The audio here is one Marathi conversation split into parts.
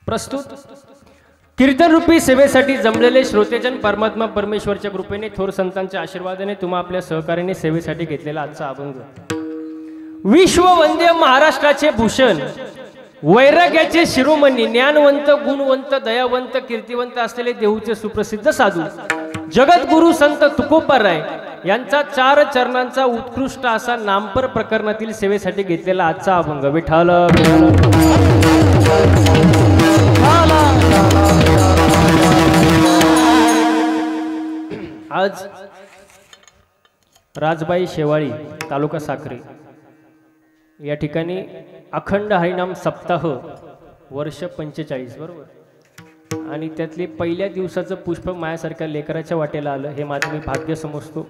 प्रस्तुत कीर्तन रूपी सेवेसाठी जमलेले श्रोतेजन परमात्मा परमेश्वरच्या कृपेने थोर संतांच्या आशीर्वादाने तुम्हा आपल्या सहकार्याने सेवेसाठी घेतलेला आजचा अभंग विश्ववंद्य महाराष्ट्राचे भूषण वैराग्याचे शिरोमणी ज्ञानवंत गुणवंत दयावंत कीर्तिवंत असलेले देहूचे सुप्रसिद्ध साधू जगद्गुरु संत तुकोबाराय यांचा 4 चरणांचा उत्कृष्ट असा नामपर प्रकरणातील सेवेसाठी घेतलेला आजचा अभंग विठ्ठल आज राजबाई शेवाळी तालुका साक्री या ठिकाणी अखंड हरिनाम सप्ताह वर्ष 45 बरोबर आणि त्यातले पहिल्या दिवसाचं पुष्प माझ्यासारख्या लेकराच्या वाटेला आलं हे माझं मी भाग्य समजतो.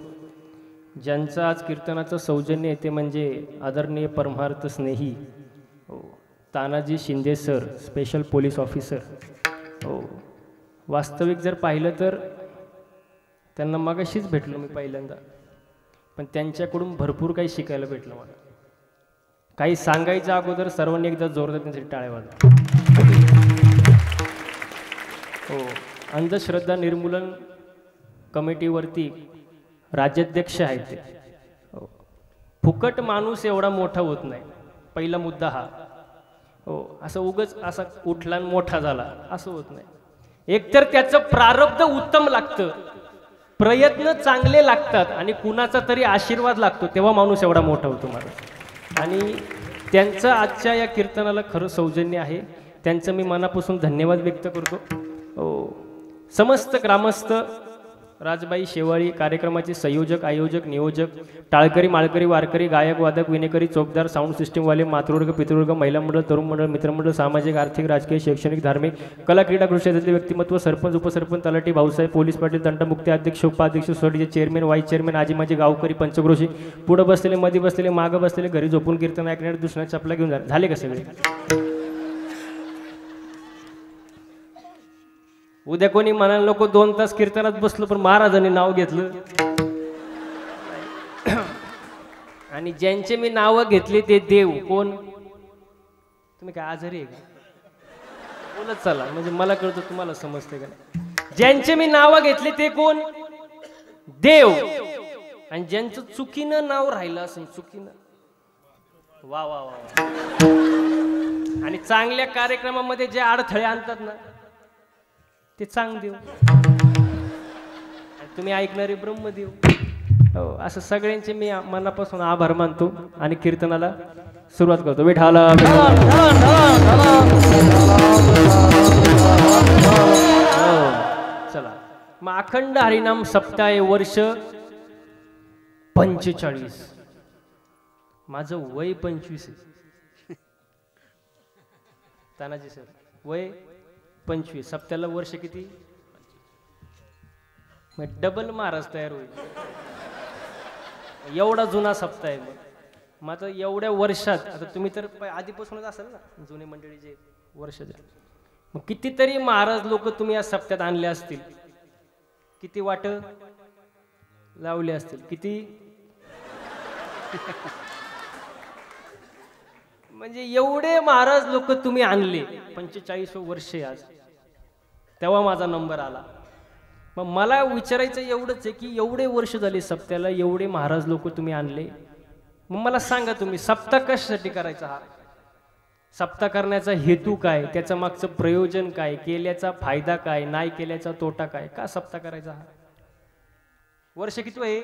ज्यांचं आज कीर्तनाचं सौजन्य येते म्हणजे आदरणीय परमार्थ स्नेही Tanaji Shinde sir special police officer. हो वास्तविक जर पाहिलं तर त्यांना मगाशीच भेटलो मी पहिल्यांदा पण त्यांच्याकडून भरपूर काही शिकायला भेटलं मला. काही सांगायच्या अगोदर सर्वांनी एकदा जोरदार त्यांसाठी टाळ्या वाजवा. हो अंधश्रद्धा निर्मूलन कमिटीवरती राज्याध्यक्ष आहेत ते. हो फुकट माणूस एवढा मोठा होत नाही पहिला मुद्दा हा. हो असं उगच असा उठला मोठा झाला असं होत नाही. एकतर त्याचं प्रारब्ध उत्तम लागतं प्रयत्न चांगले लागतात आणि कुणाचा तरी आशीर्वाद लागतो तेव्हा माणूस एवढा मोठा होतो मला. आणि त्यांचं आजच्या या कीर्तनाला खरं सौजन्य आहे. त्यांचं मी मनापासून धन्यवाद व्यक्त करतो. समस्त ग्रामस्थ राजबाई शेवाळी कार्यक्रमाचे संयोजक आयोजक नियोजक टाळकरी माळकरी वारकरी गायक वादक विनेकरी चौकदार साऊंड सिस्टीमवाले मातृवर्ग पितृवर्ग महिला मंडळ तरुण मंडळ मित्रमंडळ सामाजिक आर्थिक राजकीय शैक्षणिक धार्मिक कला क्रीडा कृषी क्षेत्रातले व्यक्तिमत्व सरपंच उपसरपंच तलाठी भाऊसाहेब पोलीस पाटील तंटमुक्ती अध्यक्ष उपाध्यक्ष सोसायटीचे चेअरमॅन वाईस चेअरमॅन आजी माझे गावकरी पंचक्रोशी पुढे बसलेले मध्ये बसलेले मागं बसलेले घरी झोपून कीर्तन ऐकणारे दुसऱ्या चपला घेऊन झाले का सगळे. उद्या कोणी म्हणाल नको 2 तास कीर्तनात बसलो पण महाराजांनी नाव घेतलं आणि ज्यांचे मी नाव घेतले ते देव कोण. तुम्ही काय आजारी आहे का बोलत चला म्हणजे मला कळतं तुम्हाला समजते का. ज्यांचे मी नाव घेतले ते कोण देव आणि ज्यांचं चुकीनं नाव राहिलं असेल चुकीनं वा वा वा आणि चांगल्या कार्यक्रमामध्ये जे अडथळे आणतात ना ते चांग देव तुम्ही ऐकणारे ब्रह्मदेव. हो असं सगळ्यांचे मी मनापासून आभार मानतो आणि कीर्तनाला सुरुवात करतो. विठाला चला मग अखंड हरिनाम सप्ताह वर्ष 45. माझं वय 25 आहे. तानाजी सर वय 25 सप्त्याला वर्ष किती मग डबल महाराज तयार होईल एवढा जुना सप्ताह आहे. मग आता एवढ्या वर्षात आता तुम्ही तर आधीपासूनच असाल ना जुने मंडळीचे वर्षाच्या मग कितीतरी महाराज लोक तुम्ही या सप्त्यात आणले असतील किती वाट लावले असतील किती म्हणजे एवढे महाराज लोक तुम्ही आणले 45 वर्षे आज तेव्हा माझा नंबर आला. मग मला विचारायचं एवढंच आहे की एवढे वर्ष झाले सप्त्याला एवढे महाराज लोक तुम्ही आणले मग मला सांगा तुम्ही सप्ताह कशासाठी करायचा. हा सप्ताह करण्याचा हेतू काय त्याच्या मागचं प्रयोजन काय केल्याचा फायदा काय नाही केल्याचा तोटा काय का सप्ताह करायचा. हा वर्ष किती आहे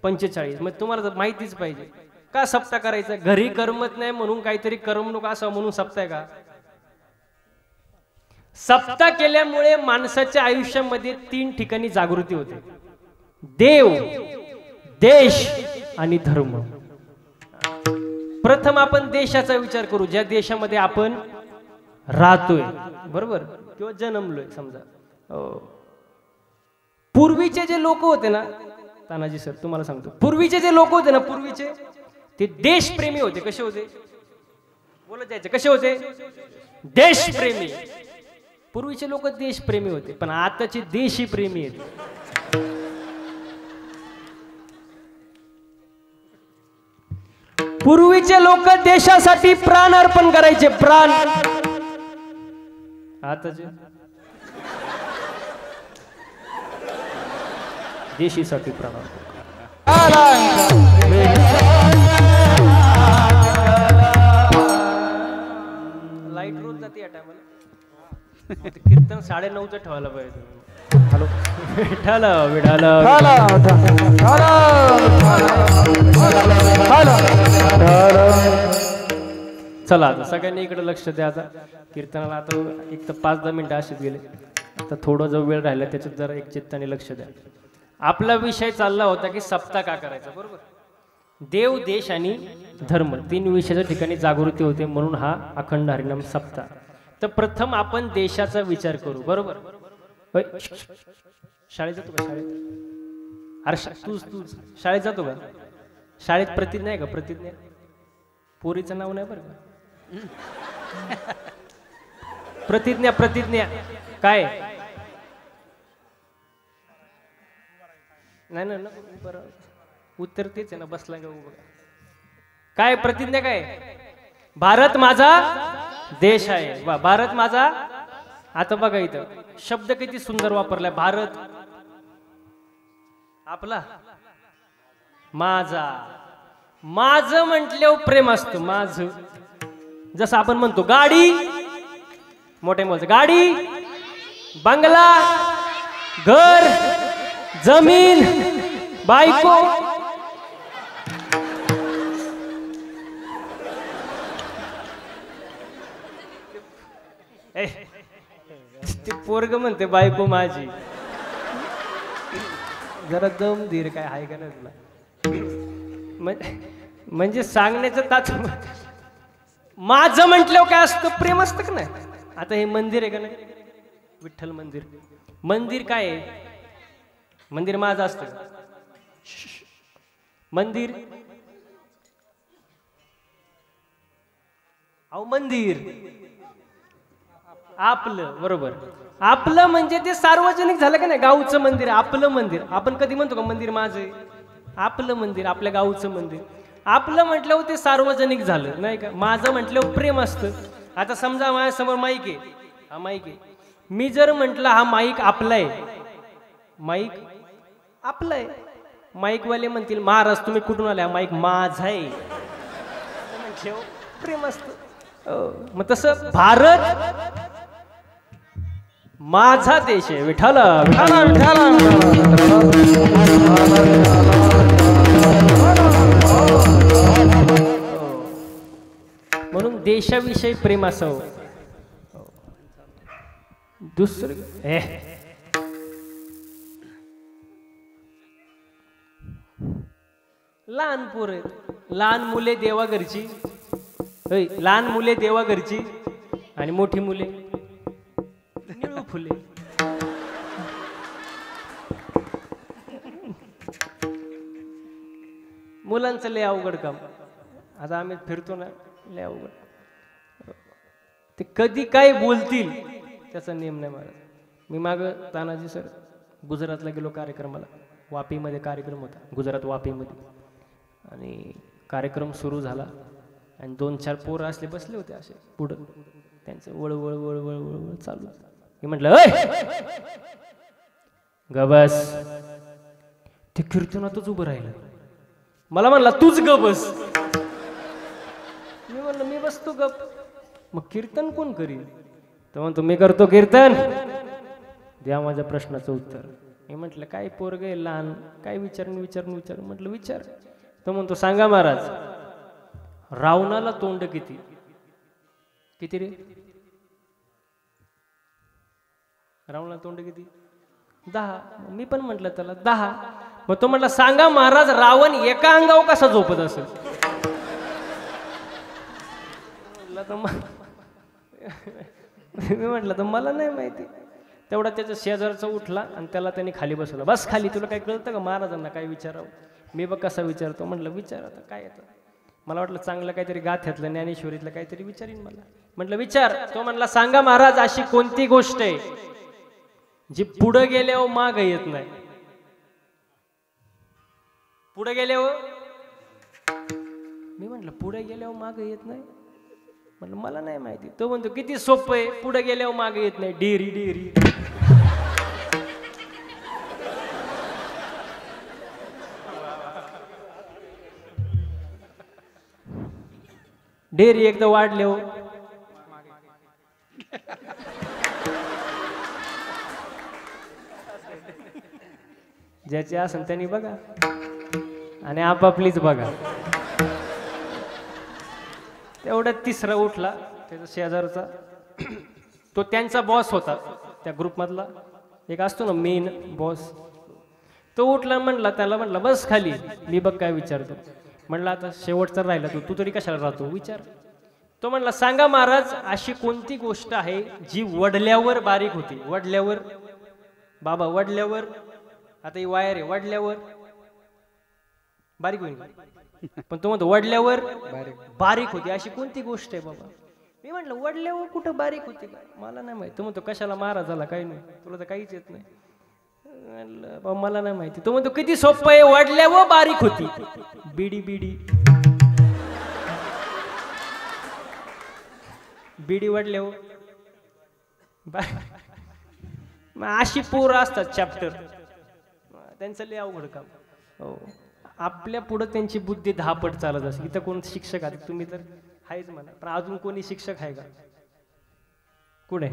45. मग तुम्हाला माहितीच पाहिजे का सप्ताह करायचा. घरी करमत नाही म्हणून काहीतरी करमणूक असं म्हणून सप्ताह का. सप्ताह केल्यामुळे माणसाच्या आयुष्यामध्ये 3 ठिकाणी जागृती होते देव देश आणि धर्म. प्रथम आपण देशाचा विचार करू ज्या देशामध्ये आपण राहतोय बरोबर किंवा जन्मलोय समजा. पूर्वीचे जे लोक होते ना तानाजी सर तुम्हाला सांगतो पूर्वीचे जे लोक होते ना पूर्वीचे ते देशप्रेमी होते. कसे होते बोलत जायचे कसे होते देशप्रेमी. पूर्वीचे लोक देशप्रेमी होते पण आताचे देशी प्रेमी आहेत. पूर्वीचे लोक देशासाठी प्राण अर्पण करायचे प्राण आताचे देशीसाठी प्रणाम. लाईट रोज जाते या टायमाला. कीर्तन 9:30चं ठेवायला पाहिजे. हॅलो विठाला विठाला चला आता सगळ्यांनी इकडे लक्ष द्या. आता कीर्तनाला आता एक तर 5-10 मिनिटं अशीच गेले. आता थोडा जो वेळ राहिला त्याच्यात जरा एक चित्ताने लक्ष द्या. आपला विषय चालला होता की सप्ताह का करायचा, बरोबर. देव, देश आणि धर्म 3 विषयाच्या ठिकाणी जागृती होते, म्हणून हा अखंड हरिनाम सप्ताह. तर प्रथम आपण देशाचा विचार करू, बरोबर. शाळेत जातो का? शाळेत अरे तू शाळेत जातो का? शाळेत प्रतिज्ञा आहे का? प्रतिज्ञा पोरीचं नाव नाही बरं का. प्रतिज्ञा प्रतिज्ञा काय नाही ना बरं उत्तर तेच आहे ना. बसला का उभं काय प्रतिज्ञा काय? भारत माझा देश आहे. वा भारत माझा. आता बघा इथं शब्द किती सुंदर वापरलाय. भारत आपला, माझा. माझं म्हटल्यावर प्रेम असतं. माझं जसं आपण म्हणतो गाडी, मोठे बोलतो गाडी, बंगला, घर, जमीन, बायको. ते पोरग म्हणते बायको माझी. जरा दम धीर काय आहे का ना तुला. म्हणजे सांगण्याचं तात्पर्य माझं म्हटल्यावर काय असतं? प्रेम असतं का नाही. आता हे मंदिर आहे का नाही, विठ्ठल मंदिर. मंदिर काय आहे? मंदिर माझं असतं. मंदिर अहो मंदिर आपलं, बरोबर. आपलं म्हणजे ते सार्वजनिक झालं का नाही. गावचं मंदिर आपलं मंदिर. आपण कधी म्हणतो का मंदिर माझं आहे? आपलं मंदिर, आपल्या गावचं मंदिर. आपलं म्हटल्यावर ते सार्वजनिक झालं नाही का. माझं म्हटल्यावर प्रेम असतं. आता समजा माझ्यासमोर माईक आहे, हा माईक आहे. मी जर म्हटलं हा माईक आपला आहे, माईक आपला आहे, माईकवाले म्हणतील महाराज तुम्ही कुठून आले? हा माईक माझा आहे म्हटल्यावर प्रेम असतं. मग तसं भारत माझा देश आहे. विठाला विठाला विठाला. म्हणून देशाविषयी प्रेम असावं. दुसरं लहान पोर आहेत, लहान मुले देवा घरची, लहान मुले देवा घरची आणि मोठी मुले निळू फुले. मुलांचं लय अवघड काम. आता आम्ही फिरतो ना, लय अवघड. ते कधी काय बोलतील त्याचा नेम नाही मला. मी माग तानाजी सर गुजरातला गेलो कार्यक्रमाला. वापीमध्ये कार्यक्रम होता, गुजरात वापीमध्ये. आणि कार्यक्रम सुरू झाला आणि 2-4 पोरं असले बसले होते असे पुढं. त्यांचं वळवळ वळवळ वळवळ चालू. मी म्हटलं ग बस. ते कीर्तनातच उभं राहिलं. मला म्हणला तूच ग बस. मी म्हणलं मी बसतो गप. मग कीर्तन कोण करील? तर म्हणतो मी करतो कीर्तन, द्या माझ्या प्रश्नाचं उत्तर. मी म्हटलं काय पोरग आहे लहान, काय विचारून म्हटलं विचार. तो म्हणतो सांगा महाराज, रावणाला तोंड किती? किती रे? रावणाला तोंड किती? 10. मी पण म्हटलं त्याला 10. मग तो म्हटला सांगा महाराज, रावण एका अंगावर कसा झोपत असेल? मी म्हटलं तर मला नाही माहिती. तेवढा त्याच्या शेजारचा उठला आणि त्याला त्यांनी खाली बसवलं. बस खाली, तुला काय कळतं का महाराजांना काय विचारावं? मी बघ कसा विचारतो. म्हटलं विचार. आता काय येतं? मला वाटलं चांगलं काहीतरी गाथ्यातलं ज्ञानेश्वरीतलं काहीतरी विचारीन मला. म्हटलं विचार. तो म्हणला सांगा महाराज, अशी कोणती गोष्ट आहे जी पुढे गेल्यावर माग येत नाही? पुढे गेल्यावर? मी म्हटलं पुढे गेल्यावर माग येत नाही म्हणलं मला नाही माहिती. तो म्हणतो किती सोपं आहे, पुढे गेल्यावर मागे येत नाही. Dairy dairy. डेअरी एकदा वाढले हो, ज्याचे असेल त्यांनी बघा आणि आपापलीच बघा. तेवढ्यात तिसरा उठला, त्याचा शेजारचा, तो त्यांचा बॉस होता त्या ग्रुपमधला, एक असतो ना मेन बॉस. तो उठला, म्हणला त्याला, म्हणला बस खाली, मी बघ काय विचारतो. म्हणला आता शेवटचा राहिला तू तरी कशाला राहतो, विचार. तो म्हणला सांगा महाराज, अशी कोणती गोष्ट आहे जी वडल्यावर बारीक होती. वडल्यावर बाबा, वडल्यावर, आता ही वायर आहे, वडल्यावर बारीक होईल, पण तो म्हणतो वडल्यावर बारीक होती, अशी कोणती गोष्ट आहे बाबा. मी म्हटलं वडल्यावर कुठं बारीक होती का, मला नाही माहिती. तो म्हणतो कशाला महाराज झाला, काही नाही, तुला तर काहीच येत नाही. बाबा मला नाही माहिती. तो म्हणतो किती सोपं आहे, वडल्यावर बारीक होती. बिडी बिडी बिडी वडल्यावर. अशी पोरं असतात चॅप्टर, त्यांचं लय अवघड काम. हो, आपल्या पुढं त्यांची बुद्धी 10 पट चालत असते. इथं कोण शिक्षक आहेत, तुम्ही तर आहेच म्हणा, पण अजून कोणी शिक्षक आहे का, कुठे?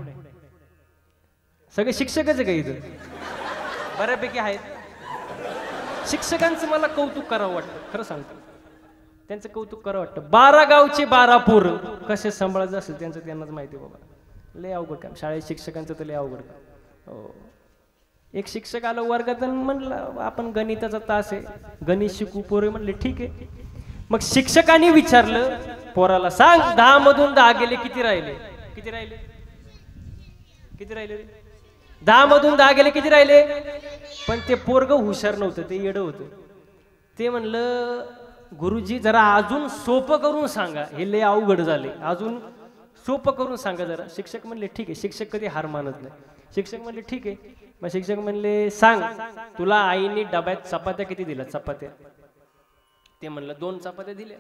सगळे शिक्षकच आहे का इथं? बऱ्यापैकी आहेत. शिक्षकांचं मला कौतुक करावं वाटतं, खरं सांगतो, त्यांचं कौतुक करावं वाटतं. 12 गावचे 12 पोरं कसे सांभाळायचं असेल त्यांचं त्यांनाच माहिती बाबा. लय अवघड काम शाळेत शिक्षकांचं, तर लय अवघड काम. हो, एक शिक्षक आलं वर्गात आणि म्हणलं आपण गणिताचा तास आहे, गणित शिकू. पोरे म्हणले ठीक आहे. मग शिक्षकांनी विचारलं पोराला, सांग 10 मधून 10 गेले, किती राहिले? किती राहिले? किती राहिले? 10 मधून 10 गेले, किती राहिले? पण ते पोरग हुशार नव्हतं, ते येडं होतं. ते म्हणलं गुरुजी जरा अजून सोपं करून सांगा, हे लय अवघड झाले, अजून सोपं करून सांगा जरा. शिक्षक म्हणले ठीक आहे. शिक्षक कधी हार मानत नाही. शिक्षक म्हणले ठीक आहे. मग शिक्षक म्हणले सांग तुला आईने डब्यात चपात्या किती दिल्या? चपात्या. ते म्हणलं 2 चपात्या दिल्या.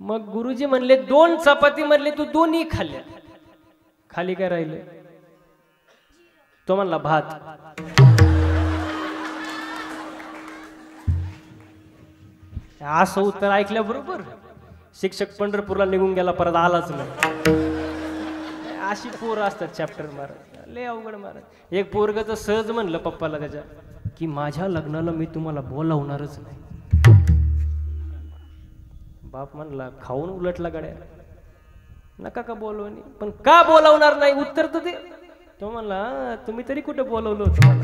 मग गुरुजी म्हणले 2 चपाती म्हणले तू दोन्ही खाल्ल्या, खाली काय राहिले? तो म्हणला भात. असं उत्तर ऐकल्याबरोबर शिक्षक पंढरपूरला निघून गेला, परत आलाच नाही. अशी पोरं असतात चॅप्टर महाराज, लय अवघड महाराज. एक पोरग तर सहज म्हणलं पप्पाला त्याच्या की माझ्या लग्नाला मी तुम्हाला बोलावणारच नाही. बाप म्हणला खाऊन उलटला गड्या, नका का बोलवणी, पण का बोलावणार नाही उत्तर तर दे. तो म्हणला तुम्ही तरी कुठे बोलवलं होतं मला.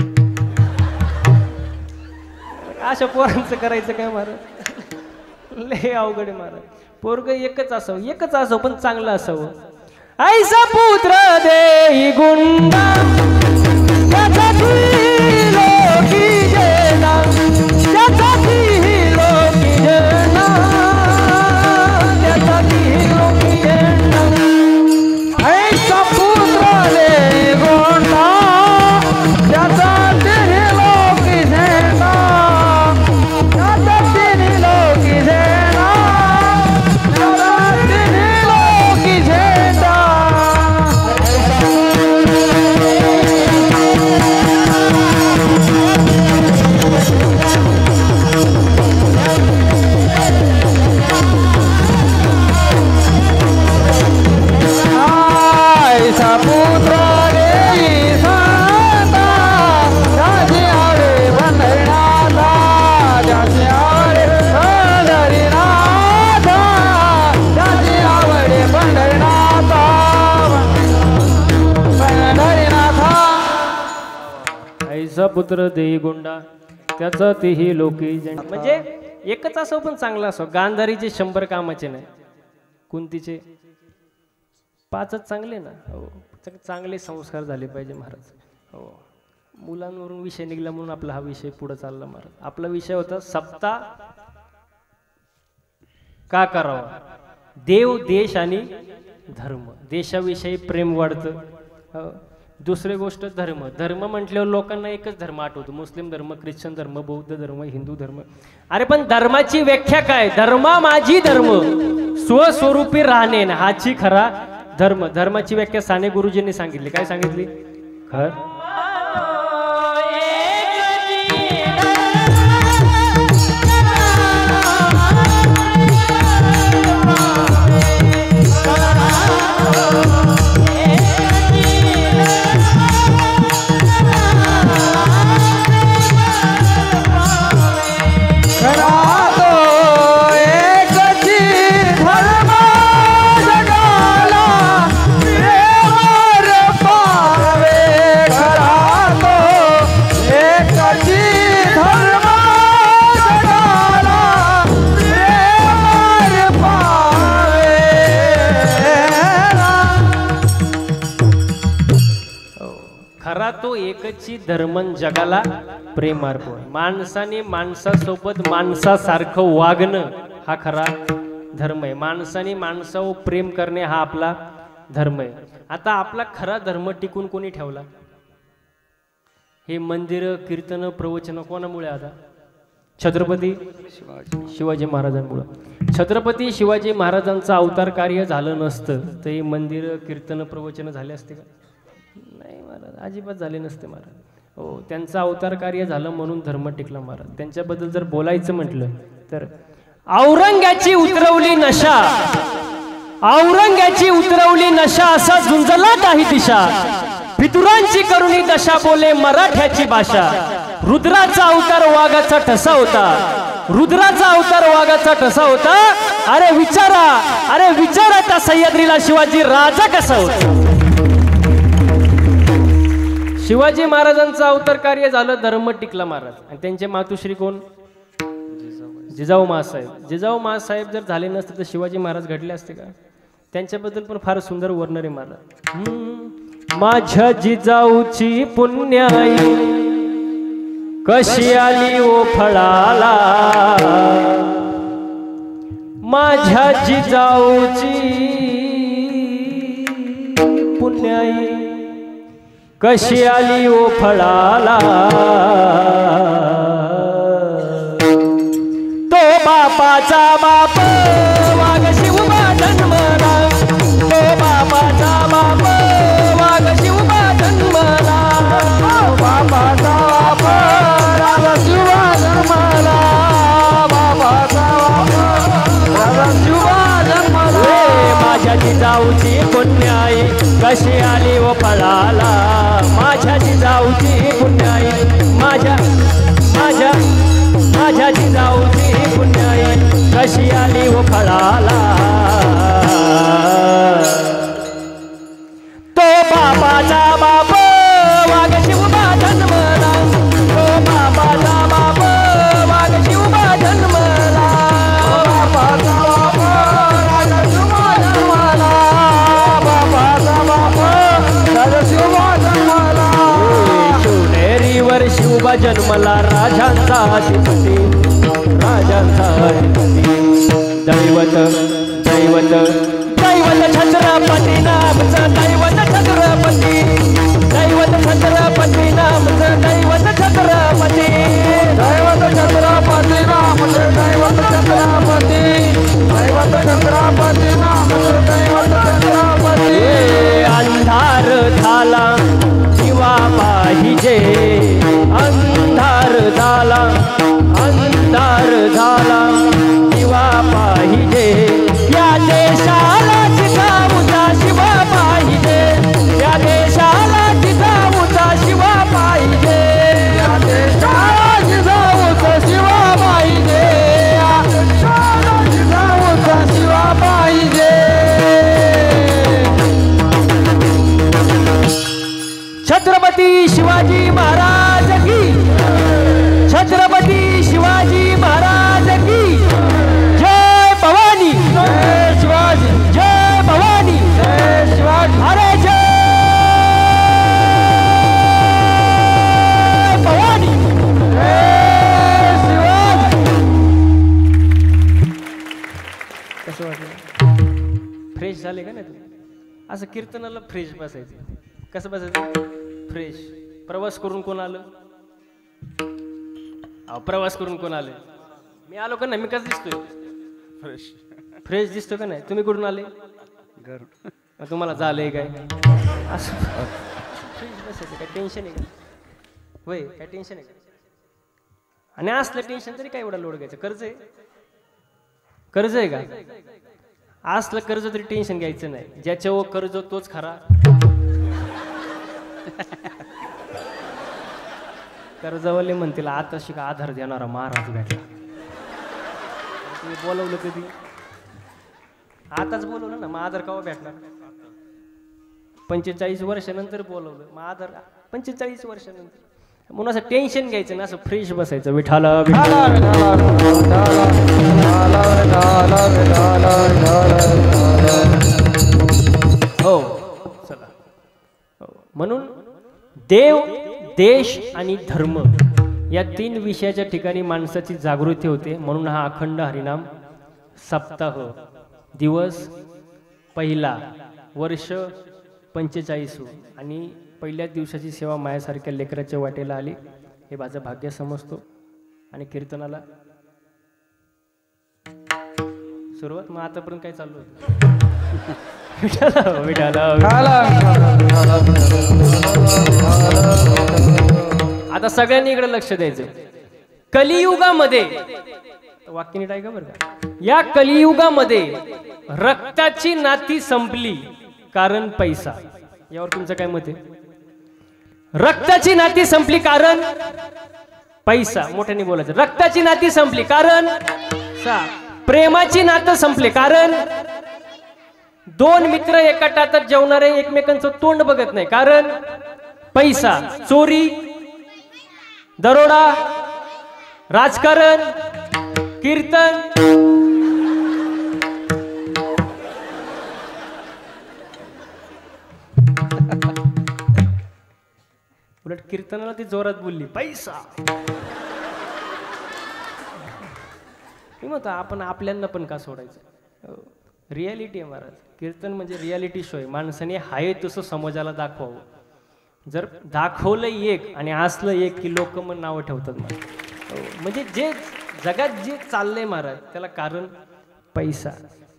अशा पोरांचं करायचं काय महाराज, लय अवघड आहे महाराज. पोरग एकच असावं पण चांगलं असावं. ऐसा पुत्र देई गुंडा त्यासाठी लोकी जेना, त्यासाठी लोकी जेना, त्यासाठी लोकी जेना. ऐसा पुत्र देई गुंडा त्यासाठी लोकी जेना, त्यासाठी लोकी जेना, त्यासाठी लोकी जेना. पुत्र देई गुंडा त्याचा तेही लोकी. म्हणजे एकच असो पण चांगला असो. गांधारीचे 100 कामाचे नाही, कुंतीचे 5च चांगले ना. हो, चांगले संस्कार झाले पाहिजे महाराज. हो, मुलांवरून विषय निघला म्हणून आपला हा विषय पुढे चालला महाराज. आपला विषय होता सप्ताह का करावा, देव, देश आणि धर्म. देशाविषयी प्रेम वाढतं, दुसरी गोष्ट धर्म. धर्म म्हटल्यावर लोकांना एकच धर्म आठवतो, मुस्लिम धर्म, ख्रिश्चन धर्म, बौद्ध धर्म, हिंदू धर्म. अरे पण धर्माची व्याख्या काय? धर्मा माझी धर्म स्वस्वरूपी राहणे हाची खरा धर्म. धर्माची व्याख्या साने गुरुजींनी सांगितली. काय सांगितली? खर तो एकची धर्मन जगाला प्रेम अर्पण. माणसाने माणसासोबत माणसासारखं वागणं हा खरा धर्म आहे. माणसाने माणसावर प्रेम करणे हा आपला धर्म आहे. आता आपला खरा धर्म टिकून कोणी ठेवला? हे मंदिर, कीर्तन, प्रवचन कोणामुळे? आता छत्रपती शिवाजी महाराजांमुळे. छत्रपती शिवाजी महाराजांचं अवतार कार्य झालं नसतं तर हे मंदिर, कीर्तन, प्रवचन झाले असते का? नाही महाराज, अजिबात झाले नसते महाराज. हो, त्यांचं अवतार कार्य झालं म्हणून धर्म टिकला महाराज. त्यांच्याबद्दल जर बोलायचं म्हटलं तर औरंग्याची उतरवली नशा, औरंग्याची उतरवली नशा, असा झुंजला काही दिशा, फितुरांची करुणी दशा, बोले मराठ्याची भाषा. रुद्राचा अवतार वाघाचा ठसा होता, रुद्राचा अवतार वाघाचा ठसा होता. अरे विचारा, अरे विचारा त्या सह्याद्रीला शिवाजी राजा कसा होता. शिवाजी महाराजांचं अवतार कार्य झालं, धर्म टिकला महाराज. आणि त्यांचे मातुश्री कोण? जिजाऊ मासाहेब. जिजाऊ मासाहेब जर झाले नसते तर शिवाजी महाराज घडले असते का? त्यांच्याबद्दल पण फार सुंदर वर्णन आहे महाराज. माझ्या जिजाऊची पुण्याई कशी आली ओ फळाला, माझ्या जिजाऊची पुण्याई कशी आली ओ फळाला. तो बापाचा बाप वाघ शिवबा जन्मला, तो बापाचा बाप वाघ शिवबा जन्मला, बापाचा बाप राजा शिवबा जन्मला, बापाचा बाप राजा शिवबा जन्मला. माझ्या जिजाऊची पुण्याई कशी आली व फळाला, माझ्या जिजाऊची पुण्याई, माझ्या माझ्या माझ्या जिजाऊची पुण्याई कशी आली व फळाला. तो बापाचा बाप वाघ शिवबा जन्मला, तो बापाचा बाप वाघ शिवबा जन्मला, बापाचा बाप राजा शिवबा जन्मला, बापाचा बाप राजा शिवबा जन्मला. शिवनेरीवर शिवबा जन्मला, राजांचा अधिपती, राजांचा अधिपती. दैवत दैवत दैवत छत्रपती नामचं, दैवत छत्रपती, दैवत छत्रपती नामचं, दैवत छत्रपती, दैवत छत्रपती नामचं, दैवत छत्रपती, दैवत छत्रपती नामचं, दैवत छत्रपती. अंधार झाला दिवा पाहिजे, अंधार झाला, अंधार झाला दिवा पाहिजे. या देशाला जिजाऊचा शिवा पाहिजे, या देशाला जिजाऊचा शिवा पाहिजे, या देशाला जिजाऊचा शिवा पाहिजे, या देशाला जिजाऊचा शिवा पाहिजे. छत्रपती शिवाजी महाराज की, छत्रपती शिवाजी महाराज की जय. भवानी जय शिवाजी, जय भवानी जय शिवाजी, अरे जय भवानी जय शिवाजी. कसं वाटलं? फ्रेश झाले का नाही तुम्ही? असं कीर्तनाला फ्रेश बसायचं. कसं बसायचं फ्रेश. प्रवास करून कोण आलं? प्रवास करून कोण आले? मी आलो का नाही? मी कसं दिसतोय? फ्रेश. फ्रेश दिसतो का नाही? तुम्ही कुठून आले? घर. तुम्हाला झालंय काय असं? फ्रेश बसायचं काय टेन्शन आहे का? होय काय टेन्शन आहे का? आणि असलं टेन्शन तरी काय एवढा लोड घ्यायचं? कर्ज आहे? कर्ज आहे का? असलं कर्ज तरी टेन्शन घ्यायचं नाही. ज्याच्यावर कर्ज तोच खरा. कर्जवाले म्हणतील आता शिका आधार देणारा महाराज भेटला. तुम्ही बोलवलं कधी? आताच बोलवलं ना, मग आधार केव्हा भेटणार? 45 वर्षानंतर बोलवलं, मग आधार 45 वर्षानंतर. म्हणून असं टेन्शन घ्यायचं ना, असं फ्रेश बसायचं. विठाला हो चला. म्हणून देव, देश आणि धर्म या 3 विषयाच्या ठिकाणी माणसाची जागृती होते. म्हणून हा अखंड हरिनाम सप्ताह. दिवस पहिला, वर्ष 45 आणि पहिल्याच दिवसाची सेवा माझ्यासारख्या लेकराच्या वाटेला आली हे माझं भाग्य समजतो. आणि कीर्तनाला सुरुवात. मग आतापर्यंत काय चालू होतं? आता सगळ्यांनी इकडे लक्ष द्यायचं. कलियुगामध्ये, वाक्य नीट आहे का बरं का? या कलियुगामध्ये रक्ताची नाती संपली कारण पैसा. यावर तुमचं काय मत आहे? रक्ताची नाती संपली कारण पैसा. मोठ्याने बोलायचं. रक्ताची नाती संपली कारण प्रेमाची नातं संपले कारण 2 मित्र एका ताटात जेवणारे एकमेकांचं तोंड बघत नाही कारण पैसा. चोरी, दरोडा, राजकारण, कीर्तन, उलट कीर्तनाला ती जोरात बोलली पैसा. मी म्हणतो आपण आपल्यांना पण का सोडायचं? रियालिटी आहे महाराज. कीर्तन म्हणजे रियालिटी शो आहे. माणसाने हाय तसं समाजाला दाखवावं. जर दाखवलं एक आणि असलं एक की लोक मग नावं ठेवतात मला. म्हणजे जे जगात जे चाललंय महाराज त्याला कारण पैसा.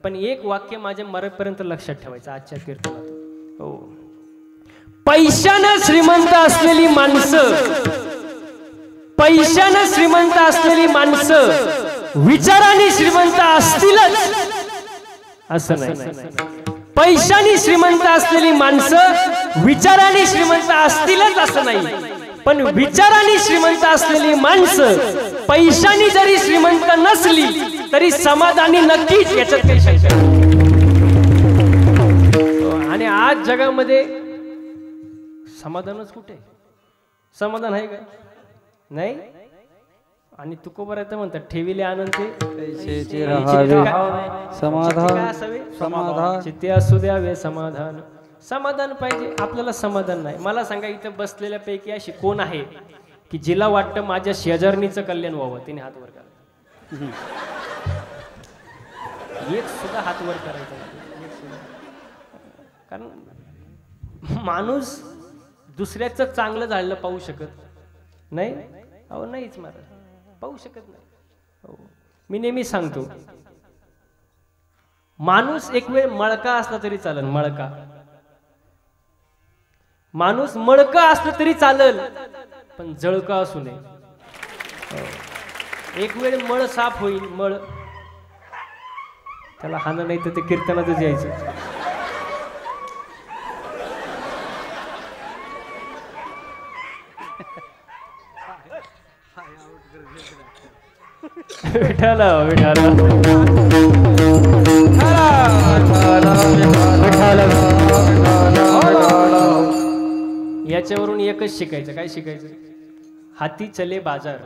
पण एक वाक्य माझ्या मरेपर्यंत लक्षात ठेवायचं आजच्या कीर्तनात. हो, पैशानं श्रीमंत असलेली माणसं, पैशानं श्रीमंत असलेली माणसं विचाराने श्रीमंत असतीलच असं नाही. पैशाने श्रीमंत असलेली माणसं विचाराने श्रीमंत असतीलच असं नाही. पण विचाराने श्रीमंत असलेली माणसं पैशाने जरी श्रीमंत नसली तरी समाधानी नक्कीच, याच्यात काही शंका नाही. आणि आज जगामध्ये समाधानच कुठे? समाधान आहे का? नाही. आणि तुकोबरात म्हणतात ठेविले आनंद समाधान चित्ते असू द्यावे समाधान. समाधान पाहिजे आपल्याला. समाधान नाही. मला सांगा इथं बसलेल्या पैकी अशी कोण आहे की जिला वाटतं माझ्या शेजारणीचं कल्याण व्हावं? तिने हात वर करा. एक सुद्धा हात वर करायचा. कारण माणूस दुसऱ्याचं चांगलं झालेलं पाहू शकत नाही. अहो नाहीच महाराज, पाहू शकत नाही. मी नेहमी सांगतो माणूस एक वेळ मळका असला तरी चालेल. मळका माणूस मळका असलं तरी चालेल पण जळका असू नये. एक वेळ मळ साफ होईल. मळ त्याला हाणं नाही तर ते कीर्तनातच यायचं. विठाला विठाला याच्यावरून एकच शिकायचं. काय शिकायचं? हाती चले बाजार,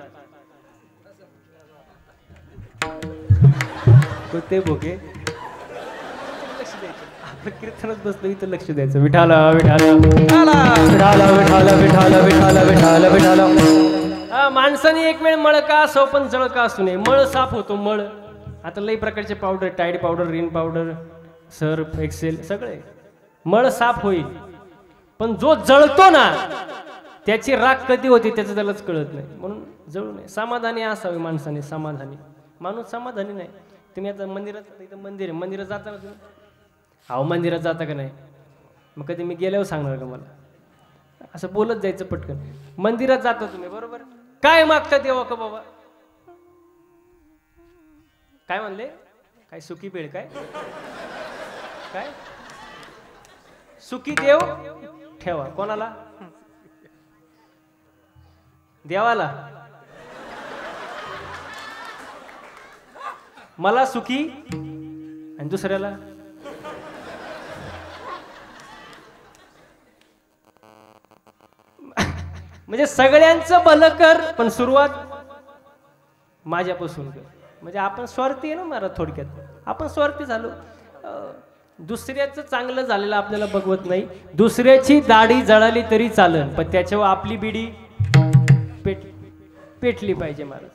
ते भोगे. लक्ष द्यायचं. आपण कीर्तनात बसलो इथं लक्ष द्यायचं. विठाला विठाला विठाला विठाला विठाला विठाला विठाला विठाला. माणसाने एक वेळ मळका असो पण जळका असू नये. मळ साफ होतो. मळ आता लई प्रकारचे पावडर, टाईड पावडर, रिन पावडर, सर्फ एक्सेल सगळे. मळ साफ होईल पण जो जळतो ना त्याची राग कधी होती त्याचं त्यालाच कळत नाही. म्हणून जळू नये, समाधानी असावे माणसाने. समाधानी माणूस समाधानी नाही. तुम्ही आता मंदिरात, इथं मंदिर आहे, मंदिरात जाता का तुम्ही? अहो मंदिरात जाता का नाही? मग कधी मी गेल्यावर सांगणार का मला? असं बोलत जायचं पटकन. मंदिरात जाता तुम्ही बरोबर, काय मागता देवा का बाबा? काय म्हणले? काय सुखी पेळ? काय काय सुखी देव ठेवा? कोणाला? देवाला? मला सुखी आणि दुसऱ्याला? म्हणजे सगळ्यांचं भलं कर पण सुरुवात माझ्यापासून कर. म्हणजे आपण स्वार्थी आहे ना महाराज. थोडक्यात आपण स्वार्थी झालो. दुसऱ्याचं चांगलं झालेलं आपल्याला बघवत नाही. दुसऱ्याची दाढी जळाली तरी चालेल पण त्याच्यावर आपली बिडी पेटली पाहिजे महाराज.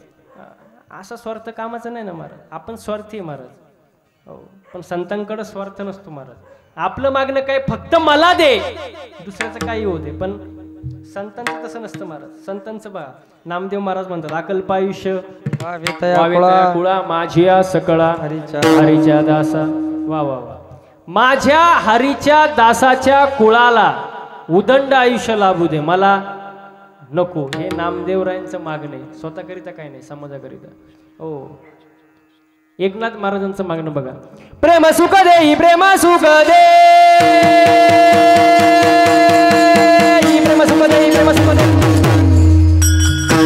असा स्वार्थ कामाचा नाही ना महाराज. आपण स्वार्थी आहे महाराज. हो, पण संतांकडे स्वार्थ नसतो महाराज. आपलं मागणं काय फक्त मला दे, दुसऱ्याचं काही होते. पण संतांचं तसं नसतं महाराज. संतांचं बघा, नामदेव महाराज म्हणतात अकल्पायुष्य कुळा माझ्या सकळा हरीच्या दासा. वा वा वा. माझ्या हरीच्या दासाच्या कुळाला उदंड आयुष्य लाभू दे, मला नको. हे नामदेवरायांचं मागणं आहे. स्वतःकरिता काही नाही, समाजाकरिता. हो, एकनाथ महाराजांचं मागणं बघा. प्रेम सुख देई, प्रेम सुख दे, प्रेम सुख देई, प्रेम सुख दे,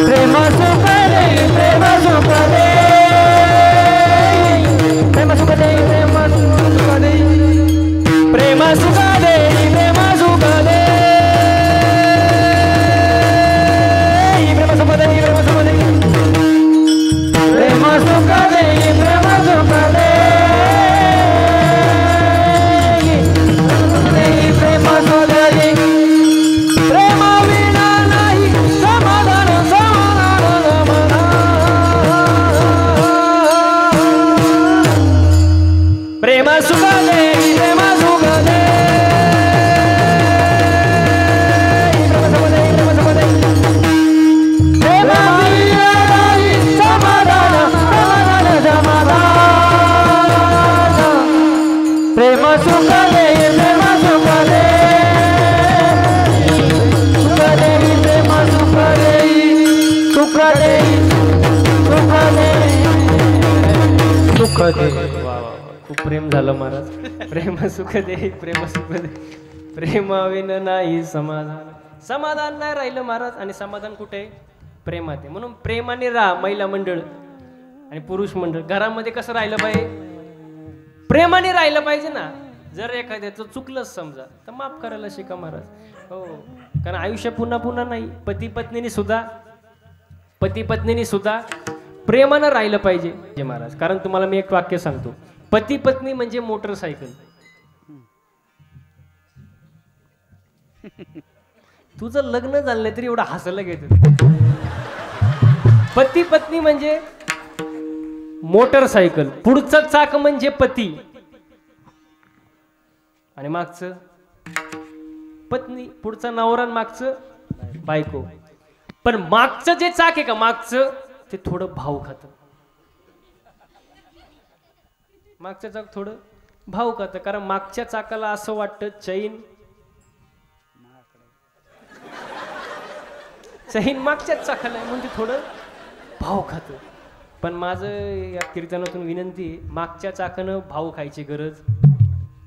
प्रेम सुख देई, प्रेम सुख दे, प्रेम सुख देई, प्रेम सुख दे, प्रेम सुख देई, प्रेम सुख दे, प्रेम सुख देई, प्रेम सुख दे, प्रेम सुख देई, प्रेम सुख दे, प्रेम सुख दे. प्रेम विना नाही समाधान, समाधान, प्रेम सुख दे, प्रेम सुख दे, प्रेम सुख दे, प्रेम सुख दे, प्रेम विना नाही समाधान, समाधान, समाधान, प्रेम सुख दे, प्रेम सुख दे, सुख दे, प्रेम सुख दे, सुख दे, सुख दे, सुख दे. खूप प्रेम झालं महाराज. प्रेम सुख दे, प्रेम सुख दे, प्रेम विन नाही समाधान. समाधान नाही राहिलं महाराज. आणि समाधान कुठे आहे? प्रेमात आहे. म्हणून प्रेमाने राहा. महिला मंडळ आणि पुरुष मंडळ घरामध्ये कसं राहिलं पाहिजे? प्रेमाने राहिलं पाहिजे ना. जर एखाद्याचं चुकलंच समजा तर माफ करायला शिका महाराज. हो, कारण आयुष्य पुन्हा पुन्हा नाही. पती पत्नीने सुद्धा प्रेमानं राहिलं पाहिजे महाराज. कारण तुम्हाला मी एक वाक्य सांगतो. पती पत्नी म्हणजे मोटरसायकल. तुझं लग्न झालं तरी एवढं हसायला घेत. पती पत्नी म्हणजे मोटरसायकल. पुढचं चाक म्हणजे पती आणि मागचं पत्नी. पुढचा नवरा, मागचं बायको. पण मागचं जे चाक आहे का, मागचं ते थोडं भाव खातं. मागचं चाक थोडं भाव खातं. कारण मागच्या चाकाला असं वाटतं चैन मागच्याच चाकाला आहे, म्हणजे थोडं भाव खातं. पण माझं या कीर्तनातून विनंती आहे, मागच्या चाकानं भाव खायची गरज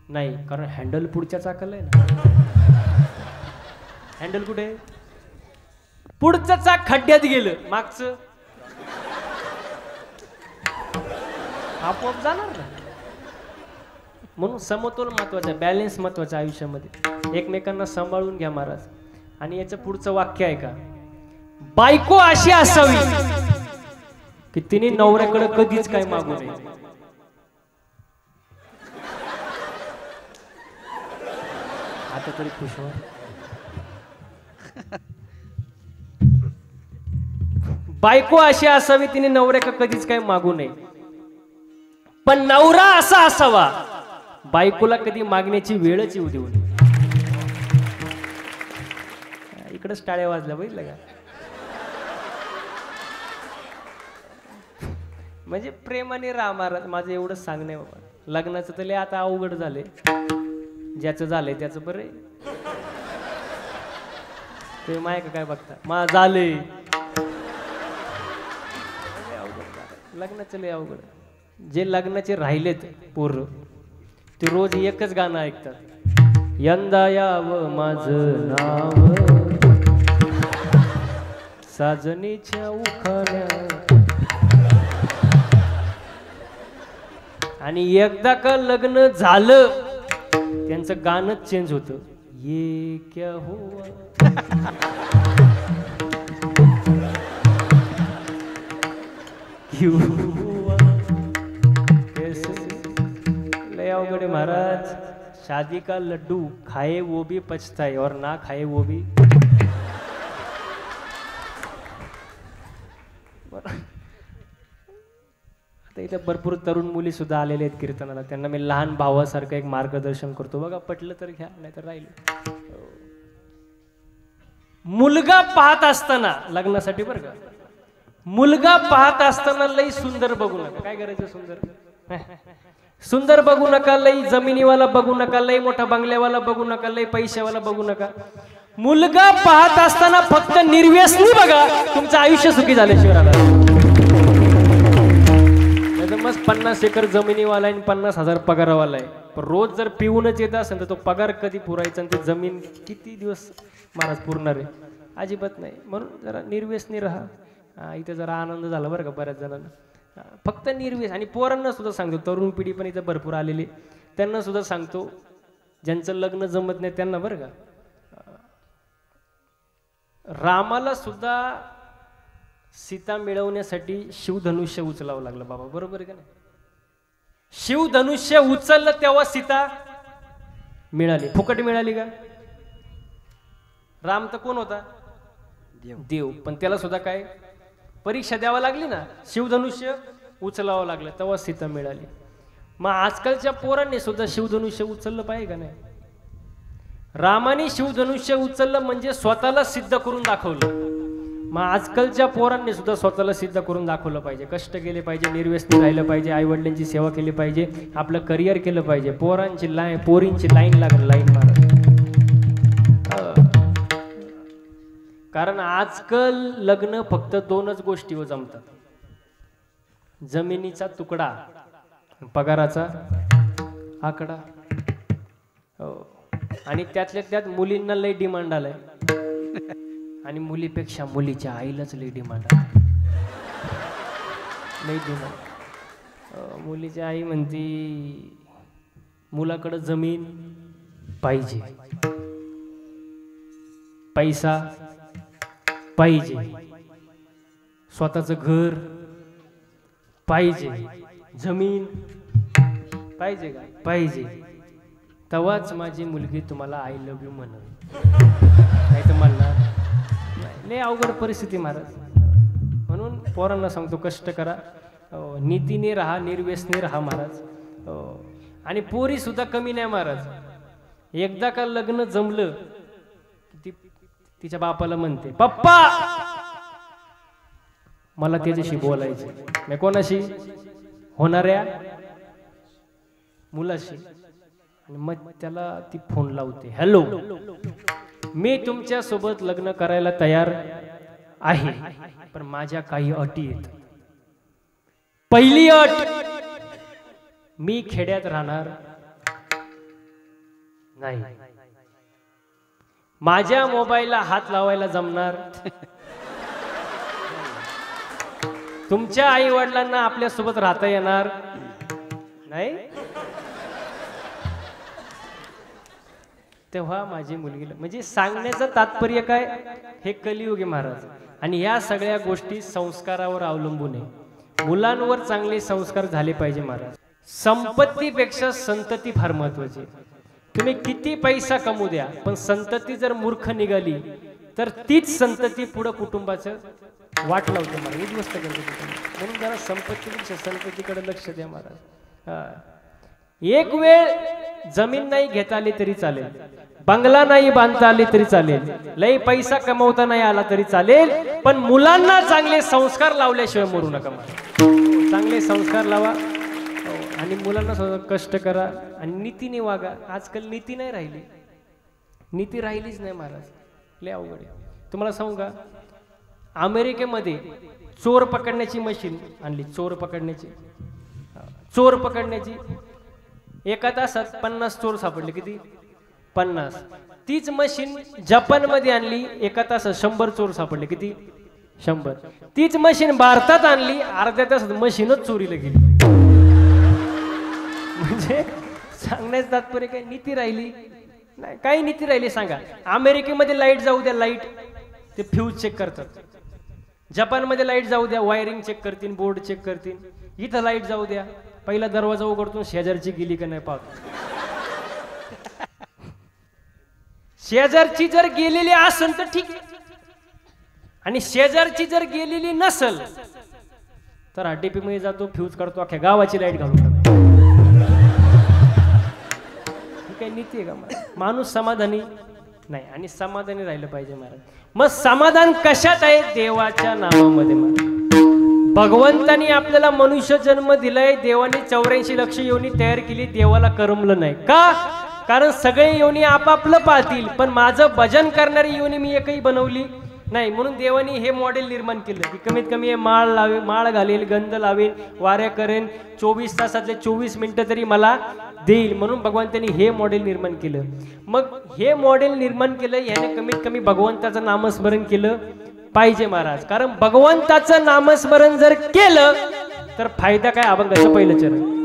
नाही. कारण हँडल पुढच्या चाकाला आहे ना. हँडल कुठे? पुढचं चाक खड्ड्यात गेलं, मागचं आपोआप जाणार ना. म्हणून समतोल महत्वाचा, बॅलेन्स महत्वाचा आयुष्यामध्ये. एकमेकांना सांभाळून घ्या महाराज. आणि याचं पुढचं वाक्य आहे का, बायको अशी असावी की तिने नवऱ्याकडे कधीच काय मागू नये. आता तरी खुश हो. बायको अशी असावी तिने नवऱ्याकडे कधीच काय मागू नये. पण नवरा असा असावा बायकोला कधी मागण्याची वेळच येऊ देऊ नये. इकडेच टाळ्या वाजल्या बघितलं का. म्हणजे प्रेमाने राहा महाराज, माझं एवढंच सांगणे बाबा. लग्नाचं तर लय आता अवघड झाले, ज्याचं झालंय त्याचं बरं आहे. ते माय का काय बघता, मा झालंय लग्नाचं लय अवघड. जे लग्नाचे राहिलेत पोरं ते रोज एकच गाणं ऐकतात, यंदा यावं माझं नाव साजनीच्या उखाण्यात. आणि एकदा का लग्न झालं त्यांचं गाणंच चेंज होतं, ये क्या हुआ. क्यों हुआ कैसे. लय अवघड आहे महाराज. शादी का लड्डू खाए वो भी पछताए और ना खाए वो भी. आता इथे भरपूर तरुण मुली सुद्धा आलेले आहेत कीर्तनाला, त्यांना मी लहान भावासारखं एक मार्गदर्शन करतो. बघा पटलं तर घ्या, नाही तर राहिलं. मुलगा पाहत असताना लग्नासाठी बरं का, मुलगा पाहत असताना लई सुंदर बघू नका. काय करायचं सुंदर सुंदर बघू नका, लई जमिनीवाला बघू नका, लई मोठा बंगल्यावाला बघू नका, लई पैशावाला बघू नका. मुलगा पाहत असताना फक्त निर्व्यसनी बघा, तुमचं आयुष्य सुखी झाल्याशिवाय आला. मस्त 50 एकर जमिनीवाला आहे, 50,000 पगारावाला आहे, पण रोज जर पिऊनच येत असेल तर तो पगार कधी पुरायचा आणि ते जमीन किती दिवस महाराज पुरणार आहे. अजिबात नाही. म्हणून जरा निर्व्यसनी राहा. इथे जरा आनंद झाला बरं का बऱ्याच जणांना. फक्त निर्व्यस. आणि पोरांना सुद्धा सांगतो, तरुण पिढी पण इथं भरपूर आलेली, त्यांना सुद्धा सांगतो, ज्यांचं लग्न जमत नाही त्यांना बरं का, रामाला सुद्धा सीता मिळवण्यासाठी शिवधनुष्य उचलावं लागलं बाबा, बरोबर आहे का नाही. शिवधनुष्य उचललं तेव्हा सीता मिळाली. फुकट मिळाली का. राम तर कोण होता, देव. पण त्याला सुद्धा काय परीक्षा द्यावा लागली ना, शिवधनुष्य उचलावं लागलं तेव्हा सीता मिळाली. मग आजकालच्या पोरांनी सुद्धा शिवधनुष्य उचललं पाहिजे का नाही. रामाने शिवधनुष्य उचललं म्हणजे स्वतःला सिद्ध करून दाखवलं. मग आजकालच्या पोरांनी सुद्धा स्वतःला सिद्ध करून दाखवलं पाहिजे. कष्ट केले पाहिजे, निर्व्यसनी राहिलं पाहिजे, आई वडिलांची सेवा केली पाहिजे, आपलं करिअर केलं पाहिजे. पोरींची लाईन लागल, लाईन मार. कारण आजकाल लग्न फक्त 2च गोष्टीवर जमतात, जमिनीचा तुकडा, पगाराचा आकडा. आणि त्यातल्या त्यात मुलींना लय डिमांड आलाय, आणि मुलीपेक्षा मुलीच्या आईलाच लय डिमांड आहे. लय डिमांड. मुलीची आई म्हणती मुलाकडे जमीन पाहिजे, पैसा पाहिजे, स्वतःचं घर पाहिजे, जमीन पाहिजे का पाहिजे, तेव्हाच माझी मुलगी तुम्हाला आय लव्ह यू म्हणेल, नाही तर म्हणणार. लय अवघड परिस्थिती महाराज. म्हणून पोरांना सांगतो, कष्ट करा, नीतीने राहा, निर्व्यसनी राहा महाराज. आणि पोरी सुद्धा कमी नाही महाराज. एकदा का लग्न जमलं ती तिच्या बापाला म्हणते, पप्पा मला त्याच्याशी बोलायचं. नाही कोणाशी, होणाऱ्या मुलाशी. आणि मग त्याला ती फोन लावते, हॅलो मी तुमच्या सोबत लग्न करायला तयार आहे, पण माझ्या काही अटी आहेत. पहिली अट, मी खेड्यात राहणार नाही, माझ्या मोबाईलला हात लावायला जमणार तुमच्या आई वडिलांना आपल्या सोबत राहता येणार नाही, तेव्हा माझी मुलगीला. म्हणजे सांगण्याचं तात्पर्य काय, हे कलियुग आहे महाराज. आणि या सगळ्या गोष्टी संस्कारावर अवलंबून आहे. मुलांवर चांगले संस्कार झाले पाहिजे महाराज. संपत्तीपेक्षा संतती फार महत्वाची. तुम्ही किती पैसा कमवू द्या, पण संतती जर मूर्ख निघाली तर तीच संतती पुढे कुटुंबाचं वाट लावते महाराज, उद्ध्वस्त करते. म्हणून जरा संपत्तीपेक्षा संततीकडे लक्ष द्या महाराज. एक वेळ जमीन नाही घेता आली तरी चालेल, बंगला नाही बांधता आले तरी चालेल, लई पैसा कमवता नाही आला तरी चालेल, पण मुलांना चांगले संस्कार लावल्याशिवाय मरू नका. चांगले संस्कार लावा आणि मुलांना कष्ट करा आणि नीतीने वागा. आजकाल नीती नाही राहिली, नीती राहिलीच नाही महाराज, लय अवघड आहे. तुम्हाला सांगू का, अमेरिकेमध्ये चोर पकडण्याची मशीन आणली, चोर पकडण्याची एका तासात 50 चोर सापडले. किती? 50. तीच मशीन जपानमध्ये आणली, एका तासात 100 चोर सापडले. किती? 100. तीच मशीन भारतात आणली, अर्ध्या तासात मशीनच चोरीला गेली. म्हणजे सांगण्याचं तात्पर्य काय, नीती राहिली नाही. काही नीती राहिली सांगा. अमेरिकेमध्ये लाईट जाऊ द्या, लाईट ते फ्यूज चेक करतात. जपानमध्ये लाईट जाऊ द्या, वायरिंग चेक करतील, बोर्ड चेक करतील. इथं लाईट जाऊ द्या, पहिला दरवाजा उघडतो, शेजारची गेली का नाही पाहतो. शेजारची जर गेलेली असेल तर ठीक आहे, आणि शेजारची जर गेलेली नसेल तर आरटीपी मध्ये जातो, फ्यूज काढतो, अख्ख्या गावाची लाईट घालून टाकतो. काय नीती आहे का? माणूस समाधानी नाही, आणि समाधानी राहिलं पाहिजे महाराज. मग समाधान कशात आहे? देवाच्या नामामध्ये महाराज. भगवंतानी आपल्याला मनुष्य जन्म दिलाय, देवाने 84 लक्ष योनी तयार केली, देवाला करमलं नाही का? कारण सगळे योनी आपापलं पाहतील, पण माझं भजन करणारी योनी मी एकही बनवली नाही. म्हणून देवानी हे मॉडेल निर्माण केलं की कमीत कमी हे माळ घालेल, गंध लावेल, वाऱ्या करेन, 24 तासातले 24 मिनिटं तरी मला देईल. म्हणून भगवंतांनी हे मॉडेल निर्माण केलं. मग हे मॉडेल निर्माण केलं, याने कमीत कमी भगवंताचं नामस्मरण केलं पाहिजे महाराज. कारण भगवंताचं नामस्मरण जर केलं तर फायदा काय? अभंगाचं पहिलं चरण.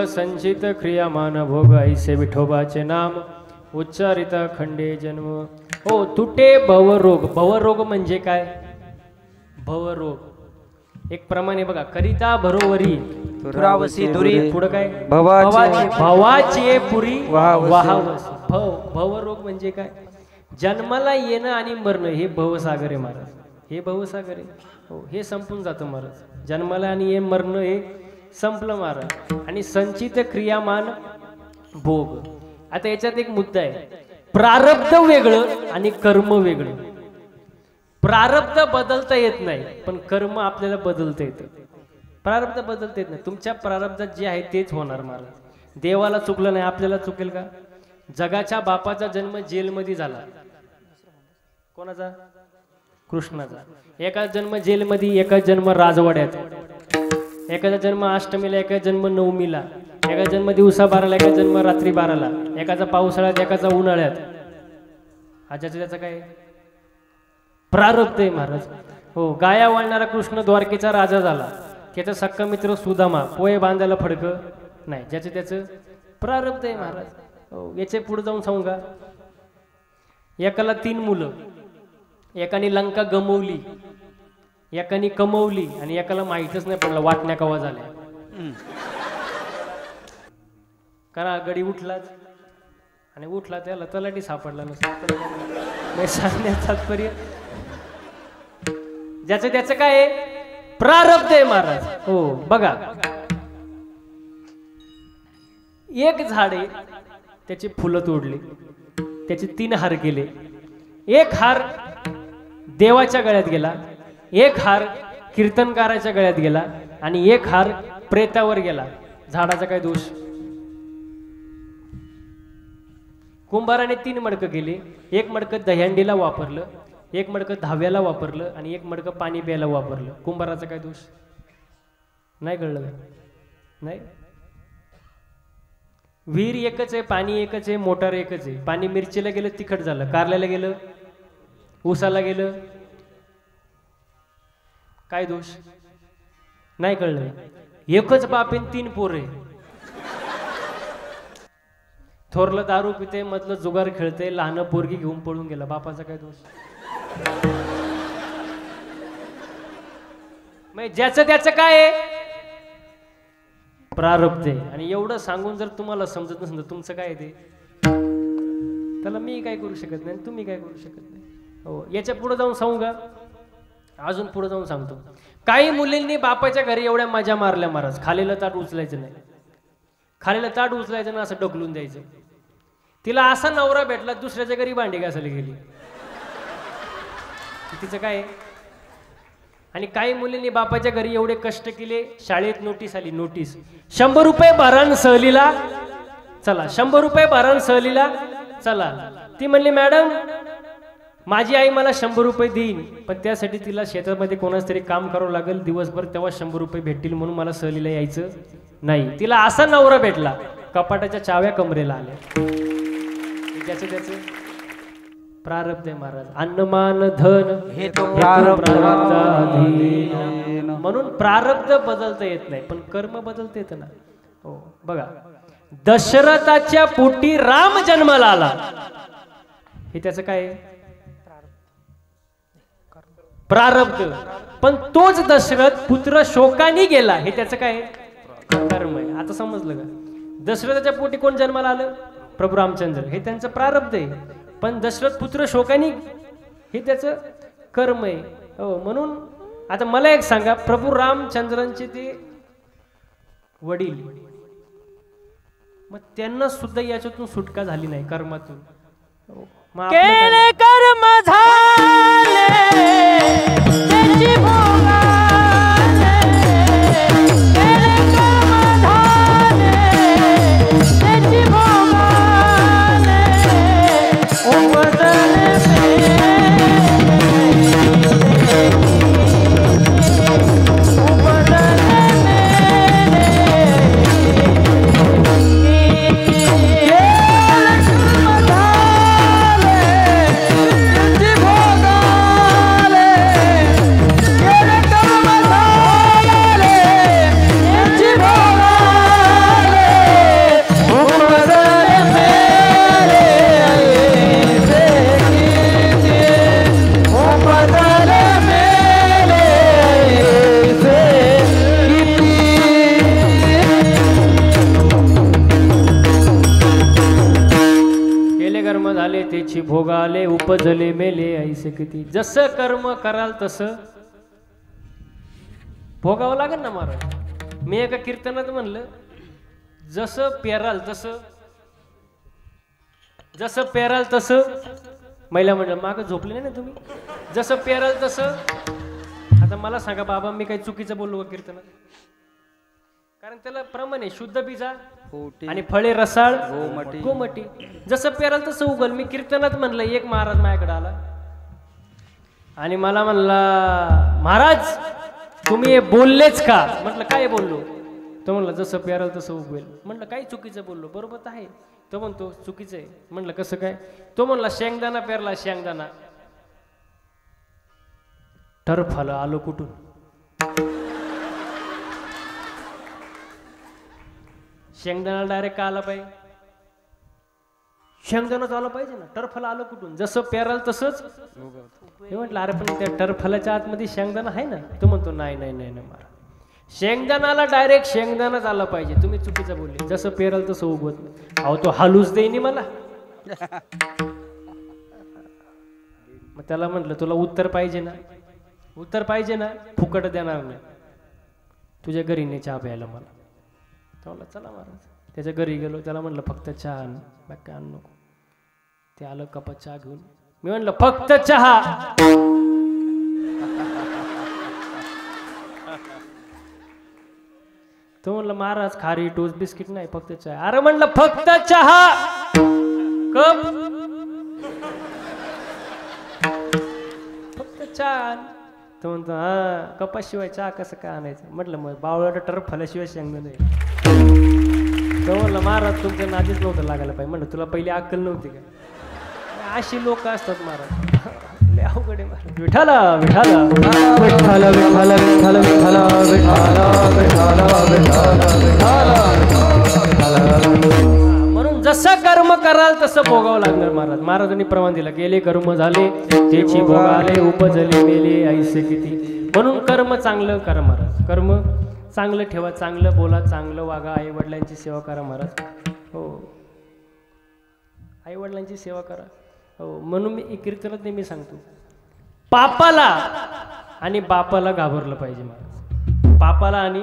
संचित क्रियामान भोग ऐसे विठोबाचे नाम उच्चारिता खंडे जन्म. हो, तुटे भवरोग. भवरोग म्हणजे काय? भवरोग एक प्रमाणे बघा, करिता भरोवरी दुरावसी दुरी. पुढे काय? भवाची पुरी वाहावस. भवरोग म्हणजे काय? जन्माला येणं आणि मरणं हे भवसागर आहे महाराज. हे भवसागर आहे. हो, हे संपून जातं महाराज. जन्माला आणि मरणं हे संपलं महाराज. आणि संचित क्रियामान भोग. आता याच्यात एक मुद्दा आहे, प्रारब्ध वेगळं आणि कर्म वेगळं. प्रारब्ध बदलता येत नाही, पण कर्म आपल्याला बदलता येतं. प्रारब्ध बदलता येत नाही. तुमच्या प्रारब्धात जे आहे तेच होणार महाराज. देवाला चुकलं नाही, आपल्याला चुकेल का? जगाच्या बापाचा जन्म जेलमध्ये झाला. कोणाचा? कृष्णाचा. एका जन्म जेलमध्ये, एका जन्म राजवाड्यात, एकाचा जन्म अष्टमीला, एका जन्म नवमीला, एका जन्म दिवसा 12ला, एका जन्म रात्री 12ला, एकाचा पावसाळ्यात, एकाचा उन्हाळ्यात. आजाचं त्याचं काय? प्रारब्ध आहे महाराज. हो, गाया वळणारा कृष्ण द्वारकेचा राजा झाला. त्याचा सक्का मित्र सुदामा पोहे बांधायला फडकं नाही. ज्याचं त्याचं प्रारब्ध आहे महाराज. हो, याचे पुढे जाऊन सांगू का, एकाला 3 मुलं, एकाने लंका गमवली, एकाने कमवली आणि एकाला माहीतच नाही पडलं वाटण्या कवा झाल्या. करा गडी उठलाच आणि उठला त्याला तलाठी सापडला नसतं. सांगण्याचं तात्पर्य ज्याचं त्याचं काय आहे, प्रारब्ध आहे महाराज. हो बघा, एक झाड आहे, त्याची फुलं तोडली, त्याचे 3 हार केले. एक हार देवाच्या गळ्यात गेला, एक हार कीर्तनकाराच्या गळ्यात गेला आणि एक हार प्रेतावर गेला. झाडाचा काय दोष. कुंभाराने 3 मडकं केले. एक मडकं दह्यांडीला वापरलं, एक मडकं धाव्याला वापरलं आणि एक मडकं पाणी प्यायला वापरलं. कुंभाराचा काय दोष. नाही कळलं नाही. विहीर एकच आहे, पाणी एकच आहे, मोटार एकच आहे. पाणी मिरचीला गेलं तिखट झालं, कारल्याला गेलं, ऊसाला गेलं, काय दोष. नाही कळलं. एकच बाप आहे, 3 पोरं आहे. थोरलं दारू पिते, मधलं जुगार खेळते, लहान पोरगी घेऊन पळून गेला. बापाचा काय दोष. ज्याचं त्याचं काय आहे, प्रारब्ध आहे. आणि एवढं सांगून जर तुम्हाला समजत नसेल तुमचं काय ते, त्याला मी काय करू शकत नाही, तुम्ही काय करू शकत नाही. हो, याच्या पुढे जाऊन सांगू का, अजून पुढे जाऊन सांगतो. काही मुलींनी बापाच्या घरी एवढ्या मजा मारल्या महाराज. खालीला ताट उचलायचं नाही, खालीला ताट उचलायचं ना, असं ढकलून द्यायचं. तिला असा नवरा भेटला, दुसऱ्याच्या घरी भांडी घासायला गेली. तिचं काय. आणि काही मुलींनी बापाच्या घरी एवढे कष्ट केले, शाळेत नोटीस आली, नोटीस 100 रुपये भरण सहलीला चला, 100 रुपये भरण सहलीला चला. ती म्हणली मॅडम माझी आई मला 100 रुपये देईन, पण त्यासाठी तिला शेतामध्ये कोणाच तरी काम करावं लागेल दिवसभर, तेव्हा 100 रुपये भेटतील, म्हणून मला सहलीला यायचं नाही. तिला असा नवरा भेटला, कपाटाच्या चाव्या कमरेला आल्या. ज्याचं त्याचं प्रारब्ध आहे महाराज. अन्नमान धन हे तो प्रारब्ध. म्हणून प्रारब्ध बदलता येत नाही, पण कर्म बदलता येतं ना. हो बघा, दशरथाच्या पोटी राम जन्माला आला, हे त्याचं काय आहे, प्रारब्ध. पण तोच दशरथ पुत्र शोकाने गेला, हे त्याचं काय आहे, कर्म आहे. आता समजलं का. दशरथाच्या पोटी कोण जन्माला आलं, प्रभू रामचंद्र, हे त्यांचं प्रारब्ध आहे. पण दशरथ पुत्र शोकानी, हे त्याचं कर्म आहे. हो, म्हणून आता मला एक सांगा, प्रभू रामचंद्रांचे ते वडील, मग त्यांना सुद्धा याच्यातून सुटका झाली नाही कर्मातून. केले कर्म झाले त्याची भोगाले, केले कर्म झाले त्याची भोगाले, उपदले त्याची भोगाले, उपजले मेले ऐसे किती. जसं कर्म कराल तसं भोगावं लागेल ना महाराज. मी एका कीर्तनात म्हणलं, जसं पेराल तसं, जसं पेराल तसं. महिला म्हणलं मागं झोपले नाही ना तुम्ही, जसं पेराल तसं. आता मला सांगा बाबा, मी काही चुकीचं बोललो का कीर्तनात. कारण त्याला प्रमाणे शुद्ध बीजा आणि फळे रसाळ गोमटी. जसं पेराल तसं उगल. मी कीर्तनात म्हणलं, एक महाराज माझ्याकडे आला आणि मला म्हणला, महाराज तुम्ही हे बोललेच का. म्हटलं काय बोललो. तो म्हणला जसं पेराल तसं उगवेल. म्हटलं काही चुकीचं बोललो, बरोबर तर आहे. तो म्हणतो चुकीचं आहे. म्हटलं कसं काय. तो म्हणला शेंगदाणा पेरला शेंगदाणा, टरफल आलो कुठून? शेंगदाणा डायरेक्ट का आला पाहिजे? शेंगदाणाच आलं पाहिजे ना. टरफल आलं कुठून? जसं पेराल तसंच हे म्हटलं. अरे पण त्या टरफलाच्या आतमध्ये शेंगदाणा आहे ना. तो म्हणतो नाही नाही नाही नाही मारा, शेंगदाणाला डायरेक्ट शेंगदाणाच आला पाहिजे. तुम्ही चुकीचं बोलले. जसं पेराल तसं उगवत नाही. अहो तो हालूच देईनी मला. मग त्याला म्हटलं तुला उत्तर पाहिजे ना, उत्तर पाहिजे ना, फुकट देणार नाही. तुझ्या घरी ने चहा प्यायला मला. तो म्हणला चला महाराज. त्याच्या घरी गेलो. त्याला म्हटलं फक्त चहा आण, बाकी आण नको. ते आलं कपात चहा घेऊन. मी म्हटलं फक्त चहा. तो म्हणलं महाराज खारी टोस्ट बिस्किट नाही, फक्त चहा. अरे म्हणलं फक्त चहा कप, फक्त चहा. तो म्हणतो हा कपाशिवाय चहा कसं काय आणायचं? म्हटलं मग बावळा टरफल्याशिवाय शेंगदाणा नाही. तो म्हणलं महाराज तुमच्या नादीच नव्हतं लागायला पाहिजे. म्हणलं तुला पहिली अक्कल नव्हती का? अशी लोक असतात महाराज, लय अवघड आहे महाराज. विठाला विठाला विठाला विठाला विठाला विठाला विठाला विठाला. म्हणून जसं कर्म कराल तसं भोगावं लागणार महाराज. महाराजांनी प्रमाण दिलं. गेले कर्म झाले त्याची भोगाले, उपजले मेले ऐसे किती. म्हणून कर्म चांगलं करा महाराज. कर्म चांगलं ठेवा, चांगलं बोला, चांगलं वागा, आई वडिलांची सेवा करा महाराज. हो आई वडिलांची सेवा करा. हो म्हणून मी कीर्तनात नेहमी सांगतो, पापाला आणि बापाला घाबरलं पाहिजे महाराज. पापाला आणि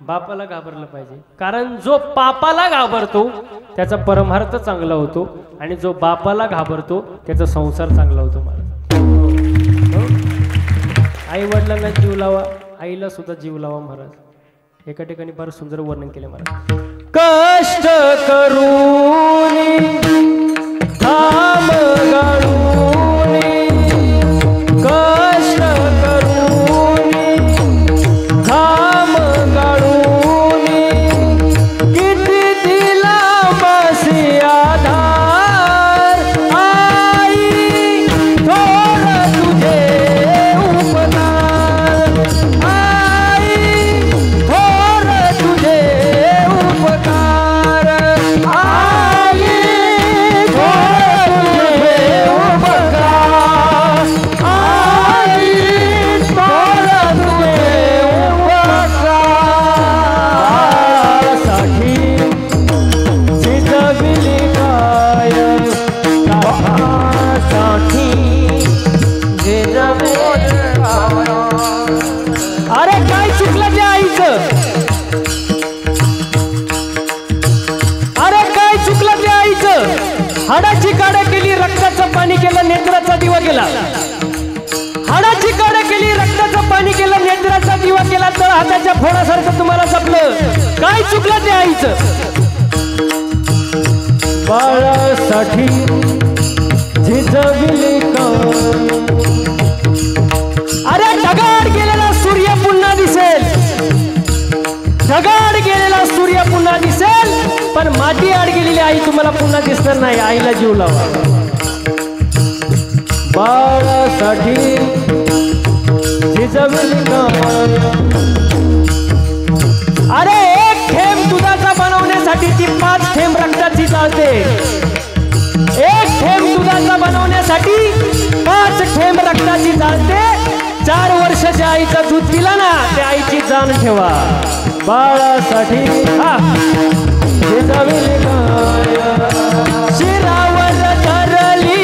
बापाला घाबरलं पाहिजे. कारण जो पापाला घाबरतो त्याचा परमार्थ चांगला होतो, आणि जो बापाला घाबरतो त्याचा संसार चांगला होतो महाराज. आई वडिलांना जीव लावा, आईला सुद्धा जीव लावा महाराज. एका ठिकाणी फार सुंदर वर्णन केले महाराज. कष्ट करून काम गाळून, कष्ट करून काम गाळून, किती दिला बसी आधार. आई थोर तुझे उपकार, आई थोर तुझे उपकार, आई थोर तुझे उपकार, आई थोर तुझे उपकार. साठी जिजविली काय, साठी जिजविली काय. अरे काय चुकलं त्या आईचं? अरे काय चुकलं त्या आईचं? हाडाची काढा केली, रक्ताचं पाणी केलं, नेत्राचा दिवा केला. हाडाची काढा केली, रक्ताचं पाणी केलं, नेत्राचा दिवा केला, तर हाताच्या फोडासारखं तुम्हाला जपलं. काय चुकलं त्या आईचं? बाळासाठी झिजविली काय. अरे ढगाड गेलेला सूर्य पुन्हा दिसेल, ढगाड गेलेला सूर्य पुन्हा दिसेल, पण माती आड गेलेली आई तुम्हाला पुन्हा दिसणार नाही. आईला जीव लावा. बाळासाठी झिजविली काय. अरे एक थेंब दुधाचा बनवण्यासाठी ती 5 थेंब रक्ताची चालते. एक थेंब दुधाचा बनवण्यासाठी 5 थेंब रक्ताची चालते. 4 वर्षाच्या आईचं दूध पिला ना, त्या आईची जाण ठेवा. बाळासाठी शिरावर धरली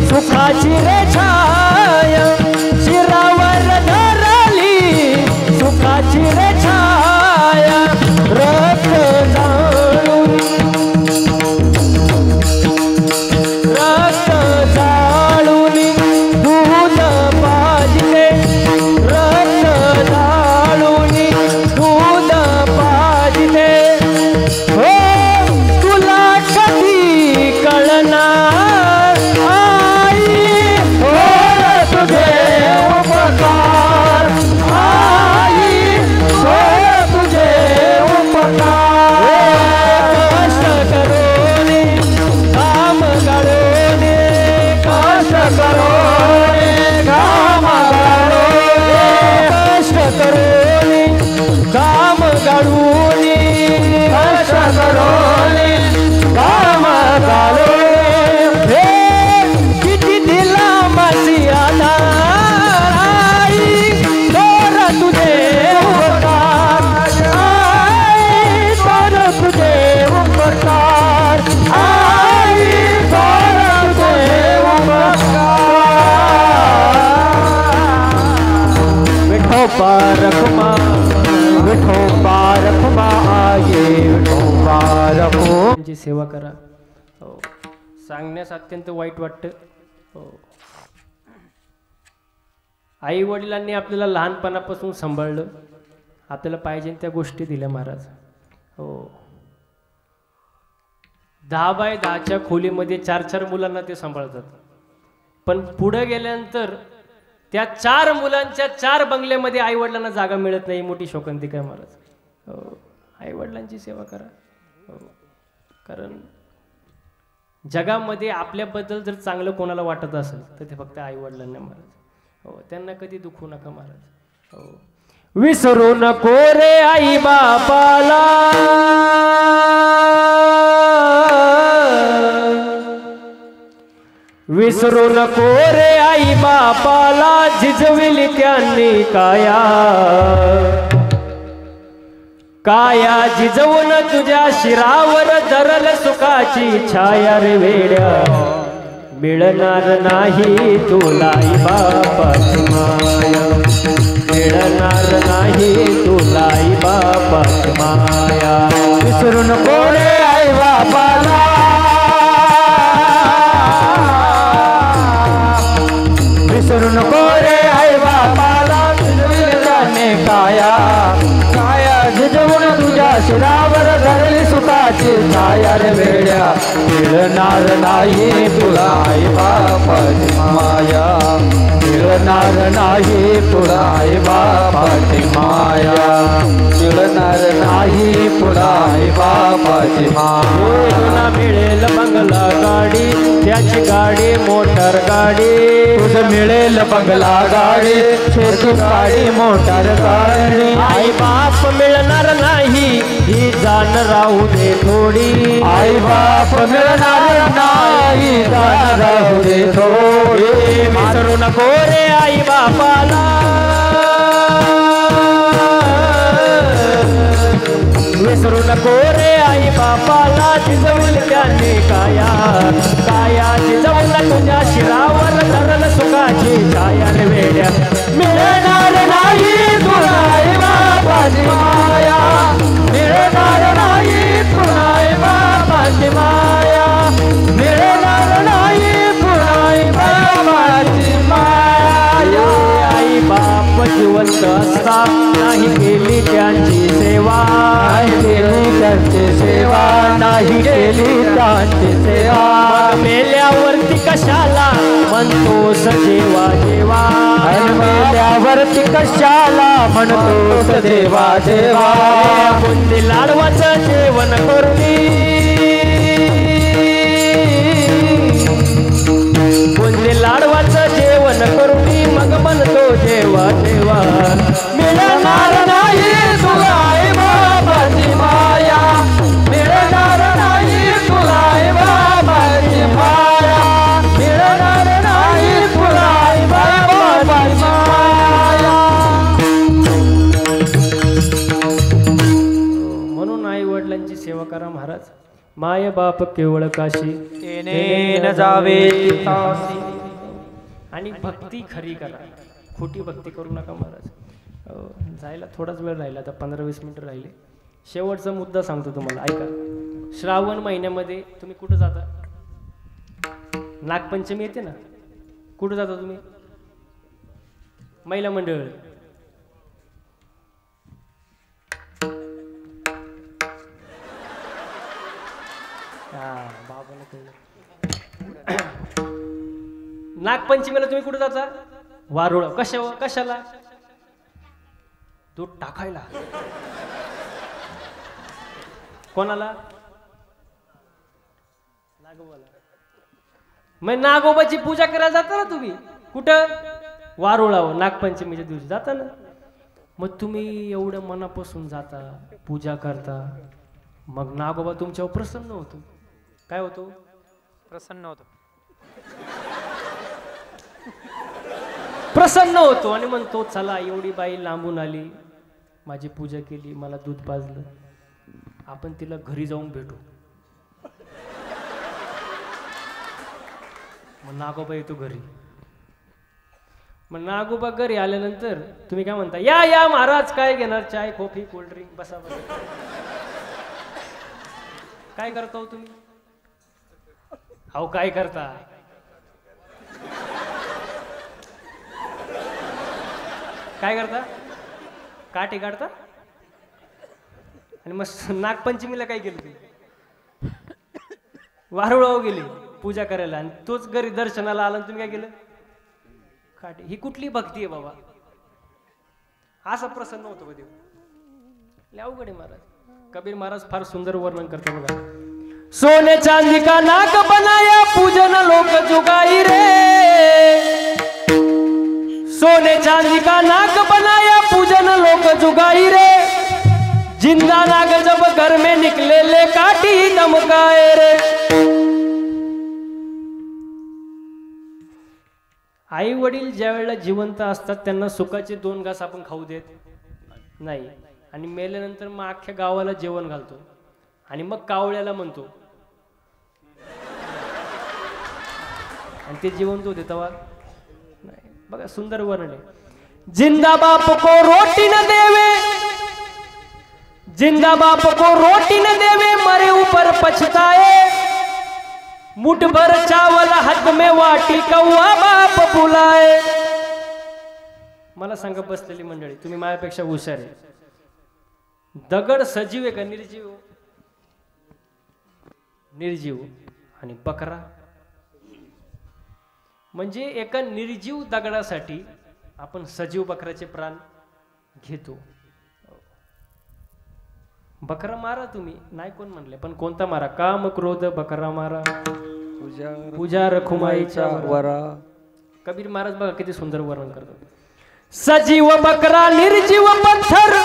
सुखाची रे छाय, शिरावर धरली सुखाची रे छाय. रक्त जाळून, रक्त जाळून दूध पाजले, रक्त जाळून दूध पाजले. हो तुला कधी कळणार आई, हो सांगण्यास अत्यंत वाईट वाटतं. हो. आई वडिलांनी आपल्याला लहानपणापासून सांभाळलं, आपल्याला पाहिजे त्या गोष्टी दिल्या महाराज. हो. 10 बाय 10च्या खोलीमध्ये 4-4 मुलांना ते सांभाळतात, पण पुढे गेल्यानंतर त्या 4 मुलांच्या 4 बंगल्यामध्ये आई वडिलांना जागा मिळत नाही. मोठी शोकांती काय महाराज. हो. आई वडिलांची सेवा करा. हो. कारण जगामध्ये आपल्याबद्दल जर चांगलं कोणाला वाटत असेल तर ते फक्त आई वडिलांना महाराज. हो. त्यांना कधी दुखवू नका महाराज. हो. विसरू नको रे आई बापाला, विसरू नको रे आई बापाला, झिजविली त्यांनी काया, काया झिजवून तुझ्या शिरावर धरल सुखाची छाया रे वेड्या, मिळणार नाही तुला आई बापाची माया, मिळणार नाही तुला आई बापाची माया. विसरू नको रे आई बापाला, विसरू नको रे आई बापाला, झिजविली काया, काया झिजवून तुझ्या शिरावर धरली सुखाची छाया रे वेड्या, मिळणार नाही तुला आई बापाची माया, मिळणार नाही तुला आई बापाची माया, मिळणार नाही तुला आई बापाची माया. मिळेल बंगला गाडी, त्याची गाडी मोटर गाडी, तुझं मिळेल बंगला गाडी, शेती गाडी मोटर गाडी, आई बाप मिळणार नाही ही जाण राहू दे थोडी, आई बाप मिळणार नाही जाण राहू दे थोडी. विसरू नको रे आई बापाला, विसरू नको रे आई बापाला, झिजवून त्यांनी काया, काया झिजवून तुझ्या शिरावर धरल सुखाची छाया रे वेड्या, मिळणार नाही तुला आई बापाची माया, मिळणार नाही तुला आई बापाची माया, मिळणार नाही तुला आई बापाची माया. आई बाप जिवंत असता नाही केली त्यांची सेवा, नाही केली त्यांची सेवा, नाही केली त्यांची सेवा, मेल्यावरती कशाला म्हणतोस देवा देवा, मेल्यावरती कशाला म्हणतोस देवा देवा. बुंदी लाडवाचं जेवण करुणी, बुंदी लाडवाचं जेवण करुणी, मग म्हणतो देवा देवा, मिळणार नाही तुला आई बाबाची माया, मिळणार नाही तुला आई बाबाची माया, मिळणार नाही तुला आई बाबाची माया. म्हणून आई वडिलांची सेवा करा महाराज. माय बाप केवळ काशी, तेने न जावे तिथासी. आणि भक्ती खरी करा, खोटी भक्ती करू नका महाराज. जायला थोडाच वेळ राहिला, आता 15-20 मिनिटं राहिले. शेवटचा मुद्दा सांगतो तुम्हाला, ऐका. श्रावण महिन्यामध्ये तुम्ही कुठं जाता? नागपंचमी येते ना, कुठं जाता तुम्ही? महिला मंडळ. बाबाला कळलं. नागपंचमीला तुम्ही कुठं जाता? वारुळ. कशाला? दूध टाकायला. कोणाला? नागोबाला. मग नागोबाची पूजा करायला जाता ना तुम्ही. कुठं? वारुळावर नागपंचमीच्या दिवशी जाता ना. मग तुम्ही एवढं मनापासून जाता, पूजा करता, मग नागोबा तुमच्यावर प्रसन्न होतो. काय होतो? प्रसन्न होतो. प्रसन्न होतो आणि म्हणतो चला एवढी बाई लांबून आली, माझी पूजा केली, मला दूध पाजलं, आपण तिला घरी जाऊन भेटू. मग नागोबा येतो घरी. मग नागोबा घरी आल्यानंतर तुम्ही काय म्हणता? या महाराज, काय घेणार? चाय, कॉफी, कोल्ड्रिंक, बसा. काय करता हो तुम्ही? अहो काय करता? काय करता? काठी काढता आणि मग नागपंचमीला काय केलं तुम्ही? वारुळावर गेली पूजा करायला आणि तोच घरी दर्शनाला आला आणि तुम्ही काय केलं? काठी. ही कुठली भक्ती आहे बाबा? असा प्रसन्न होतो का देव? लय अवघड आहे महाराज. कबीर महाराज फार सुंदर वर्णन करते बघा. सोने चांदी का नाक बनाया पूजन लोक जुगाई रे, सोने चांदी का नाक बनाया पूजन लोक जुगाई रे, जिंदा नाग जब घर में निकले ले काटी दमकाए रे. आई वडील ज्या वेळेला जिवंत असतात त्यांना सुखाचे 2 घास आपण खाऊ देत नाही आणि मेल्यानंतर मग अख्ख्या गावाला जेवण घालतो आणि मग कावळ्याला म्हणतो आणि ते जिवंत होते तेव्हा नाही. बघा सुंदर वर्णन आहे. जिंदा बाप को रोटी न देवे, जिंदा बाप को रोटी न देवे मरे ऊपर पछताए, मुठ भर चावल हाथ में वाटी कौवा बाप बुलाए. मला सांगा बसलेली मंडळी, तुम्ही माझ्यापेक्षा हुशार आहे. दगड सजीव आहे का निर्जीव? निर्जीव. आणि बकरा म्हणजे एका निर्जीव दगडासाठी आपण सजीव बकऱ्याचे प्राण घेतो. बकरा मारा तुम्ही नाही कोण म्हणले, पण कोणता मारा? काम क्रोध बकरा मारा, पूजा रखुमाईच्या वरा. कबीर महाराज बघा किती सुंदर वर्णन करतात. सजीव बकरा निर्जीव पत्थर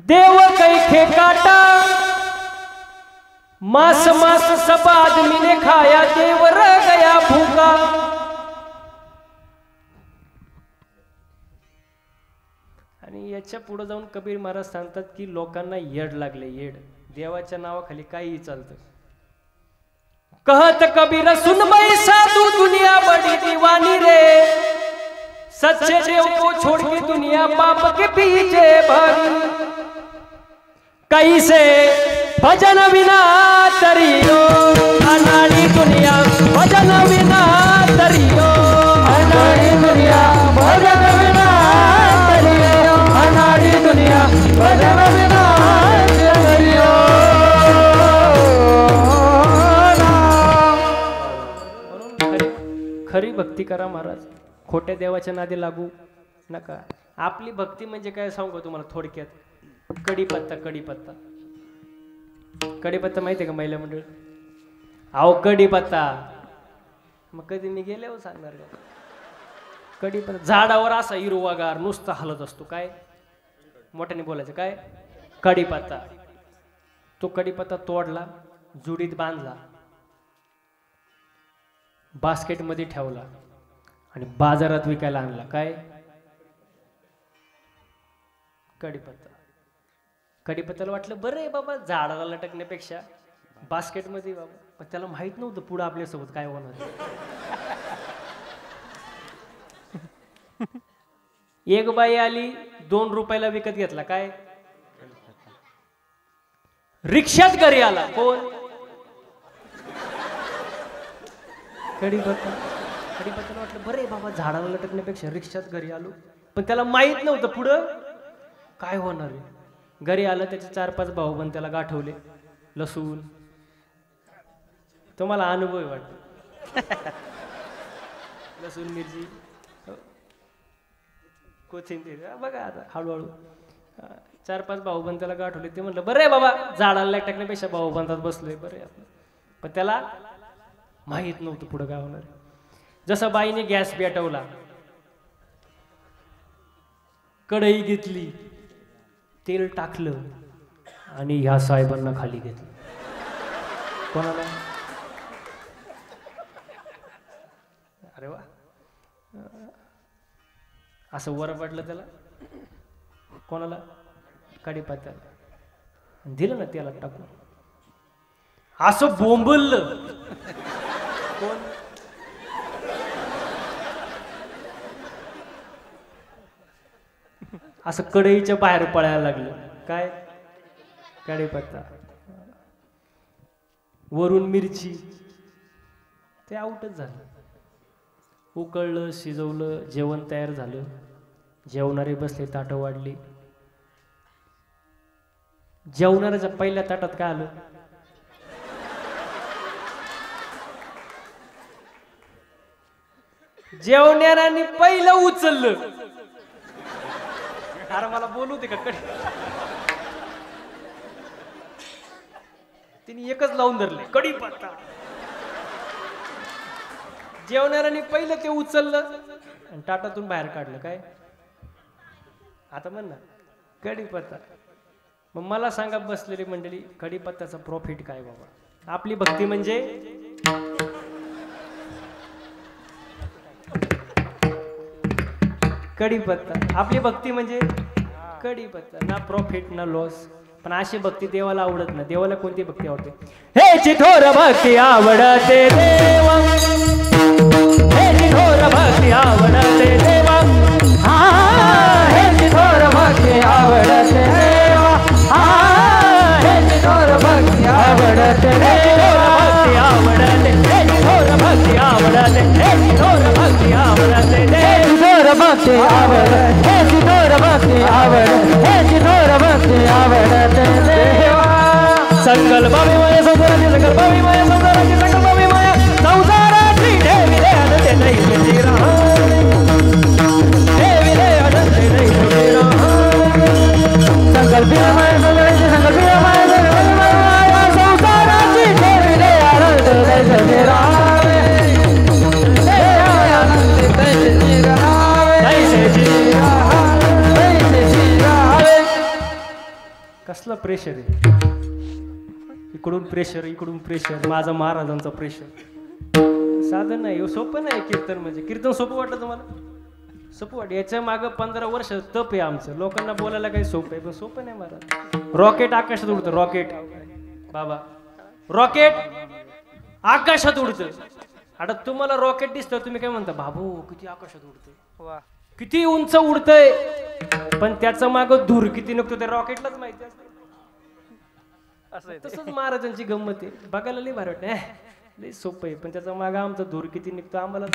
देव कैखे काटा, मास मास सब आदमी ने खाया देव रह गया भूखा. आणि याच्या पुढे जाऊन कबीर महाराज सांगतात की लोकांना येड लागले, येड. देवाच्या नावाखाली काहीही चालतं. कहत कबीर सुन भाई साधु दुनिया बड़ी दीवानी रे, सच्चे देव को छोड़ के दुनिया पाप के पीछे भागी, कैसे भजन विना तरियो अनाड़ी दुनिया, भजन विना तरियो अनाड़ी दुनिया, भजन विना तरियो अनाड़ी दुनिया, भजन विना तरियो. खरी भक्ती करा महाराज, खोट्या देवाच्या नादी लागू नका. आपली भक्ती म्हणजे काय सांगू तुम्हाला थोडक्यात. कढीपत्ता, कढीपत्ता, कढीपत्ता माहिती आहे का महिला मंडळ? अहो कढीपत्ता मग कधी मी गेले हो सांगणार का? कढीपत्ता झाडावर असा हिरवागार नुसता हलत असतो. काय मोठ्याने बोलायचं? काय कढीपत्ता. तो कढीपत्ता तोडला, जुडीत बांधला, बास्केटमध्ये ठेवला आणि बाजारात विकायला आणला. काय कढीपत्ता. कढीपत्त्याला वाटलं बरं आहे बाबा झाडाला लटकण्यापेक्षा बास्केटमध्ये बाबा, पण त्याला माहित नव्हतं पुढं आपल्यासोबत काय होणार. एक बाई आली 2 रुपयाला विकत घेतला. काय रिक्षात घरी आला. कोण? कढीपत्ता. कढीपत्त्याला वाटलं बरं आहे बाबा झाडाला लटकण्यापेक्षा रिक्षात घरी आलो, पण त्याला माहित नव्हतं पुढं काय होणार आहे. घरी आलं, त्याचे 4-5 भाऊ पण त्याला गाठवले. लसूण, तुम्हाला अनुभव वाटत. लसूण, मिरची, कोथिंबीर. बघा आता हळूहळू 4-5 भाऊ पण त्याला गाठवले. ते म्हणलं बरं आहे बाबा झाडाला लटकण्यापेक्षा भाऊ बंधात बसलोय, बरं आहे आपलं. पण त्याला माहित नव्हतं पुढं काय होणार. जसं बाईने गॅस पेटवला, कढई घेतली, तेल टाकलं आणि ह्या साहेबांना खाली घेतलं. कोणाला? अरे वा, असं वर पडलं त्याला. कोणाला? कढीपत्त्याला. दिलं ना त्याला टाकून, असं बोंबललं. कोण? असं कढईच्या बाहेर पळायला लागलं. काय? कढीपत्ता. वरून मिरची, ते आउटच झालं. उकळलं, शिजवलं, जेवण तयार झालं, जेवणारे बसले, ताटं वाढली. जेवणाऱ्याच्या पहिल्या ताटात काय आलं? जेवणाऱ्यांनी पहिलं उचललं. अरे मला बोलू दे का कडे. तिने एकच लावून धरले, कढीपत्ता. जेवणाऱ्यांनी पहिलं ते उचललं आणि ताटातून बाहेर काढलं. काय आता म्हण ना, कढीपत्ता. मग मला सांगा बसलेली मंडळी, कढीपत्त्याचा प्रॉफिट काय बाबा? आपली भक्ती म्हणजे कढीपत्ता. आपली भक्ती म्हणजे कढीपत्ता. ना प्रॉफिट ना लॉस. पण अशी भक्ती देवाला आवडत ना. देवाला कोणती भक्ती आवडते? हे चिठोर भक्ती आवडते देवा, हे चिठोर भक्ती आवडते देवा, हे चिठोर भक्ती आवडते देवा, हे चिठोर भक्ती आवडते देवा, भक्ती आवडते, हे चिठोर भक्ती आवडते, हे चिठोर भक्ती आवडते चिठोर भक्ती आवडते, हे चिठोर भक्ती आवडते, हे चिठोर भक्ती आवडते देवा. संकल्पविमय संसाराची, संकल्पविमय संसाराची, संकल्पविमय संसाराची देवी दे अनंते नाही तुझी राहणे, देवी दे अनंते नाही तुझी राहणे. संकल्पविमय संसाराची, संकल्पविमय संसाराची देवी दे अनंते नाही तुझी राहणे, देवी अनंते नाही तुझी राहणे, नाही राहणे. कसलं प्रेशर आहे? इकडून प्रेशर, इकडून प्रेशर, माझा महाराजांचा प्रेशर. साधन नाही, सोपं नाही कीर्तन. म्हणजे कीर्तन सोपं वाटलं तुम्हाला? सोपं वाटतं. याच्या मागं 15 वर्ष तप आहे आमचं. लोकांना बोलायला काही सोपं आहे, पण सोपं नाही महाराज. रॉकेट आकाशात उडतं, रॉकेट बाबा, रॉकेट आकाशात उडतं. आता तुम्हाला रॉकेट दिसतं, तुम्ही काय म्हणता? बाबू किती आकाशात उडतंय, वा, किती उंच उडतंय. पण त्याचं मागं धूर किती निघतो त्या रॉकेटलाच माहिती असतं. असं आहे ते. तसंच महाराजांची गंमत आहे. बघायला लई भारी वाटतं, लई सोपं आहे. पण त्याचा मागं आमचा धूर किती निघतो आम्हाला.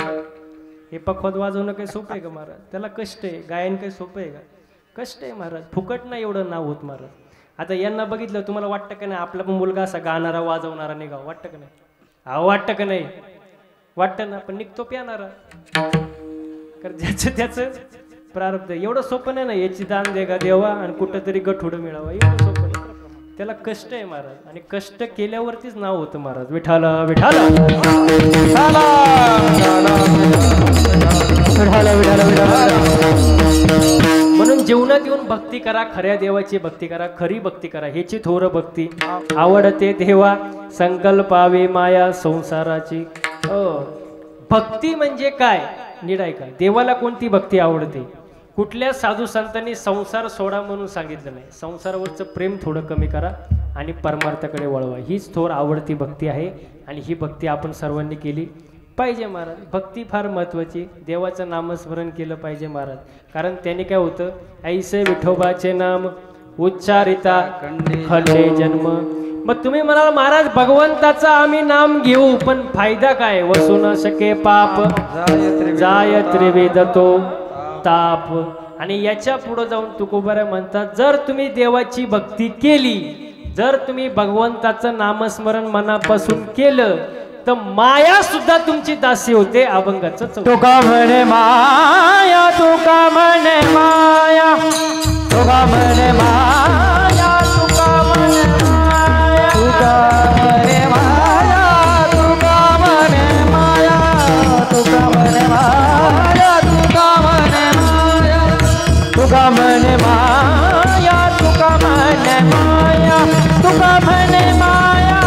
हे पखवाद वाजवणं काही सोपं आहे का महाराज? त्याला कष्ट आहे. गायन काही सोपं आहे का? कष्ट आहे महाराज. फुकट नाही एवढं नाव होत महाराज. आता यांना बघितलं, तुम्हाला वाटतं का नाही आपला पण मुलगा असा गाणारा वाजवणारा निघावा? वाटतं का नाही? हा, वाटतं का नाही? वाटतं ना. पण निघतो प्यानारा. कारण ज्याचं त्याचं प्रारब्ध. एवढं सोपं नाही ना, याची दान देगा देवा आणि कुठंतरी गठुडं मिळावा. एवढं सोपं नाही. त्याला कष्ट आहे महाराज. आणि कष्ट केल्यावरतीच नाव होतं महाराज. विठाला विठाला म्हणून जीवनात येऊन भक्ती करा. खऱ्या देवाची भक्ती करा, खरी भक्ती करा. ह्याची थोर भक्ती आवडते देवा, संकल्पावे माया संसाराची. भक्ती म्हणजे काय? नीट ऐका. देवाला कोणती भक्ती आवडते? कुठल्या साधू संतांनी संसार सोडा म्हणून सांगितलं नाही. संसारावरचं प्रेम थोडं कमी करा आणि परमार्थाकडे वळवा. हीच थोर आवडती भक्ती आहे. आणि ही भक्ती आपण सर्वांनी केली पाहिजे महाराज. भक्ती फार महत्वाची. देवाचं नामस्मरण केलं पाहिजे महाराज. कारण त्याने काय होतं? ऐसे विठोबाचे नाम उच्चारिता खंडे जन्म. मग तुम्ही म्हणाल महाराज भगवंताचं आम्ही नाम घेऊ, पण फायदा काय? वसू न शके पाप, जाय त्रिवेदतो ताप. आणि याच्या पुढे जाऊन तुकोबारा म्हणतात, जर तुम्ही देवाची भक्ती केली, जर तुम्ही भगवंताचं नामस्मरण मनापासून केलं, तर माया सुद्धा तुमची दासी होते. अभंगाचं तुका म्हणे माया, तुका म्हणे माया, तुका म्हणे माया, तुका म्हणे माया, तुका म्हणे माया, तुका म्हणे माया, तुका म्हणे माया, तुका म्हणे माया, तुका म्हणे माया, तुका म्हणे माया, तुका म्हणे माया,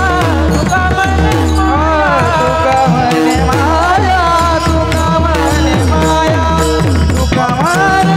तुका म्हणे माया, तुका म्हणे माया, तुका म्हणे माया, तुका म्हणे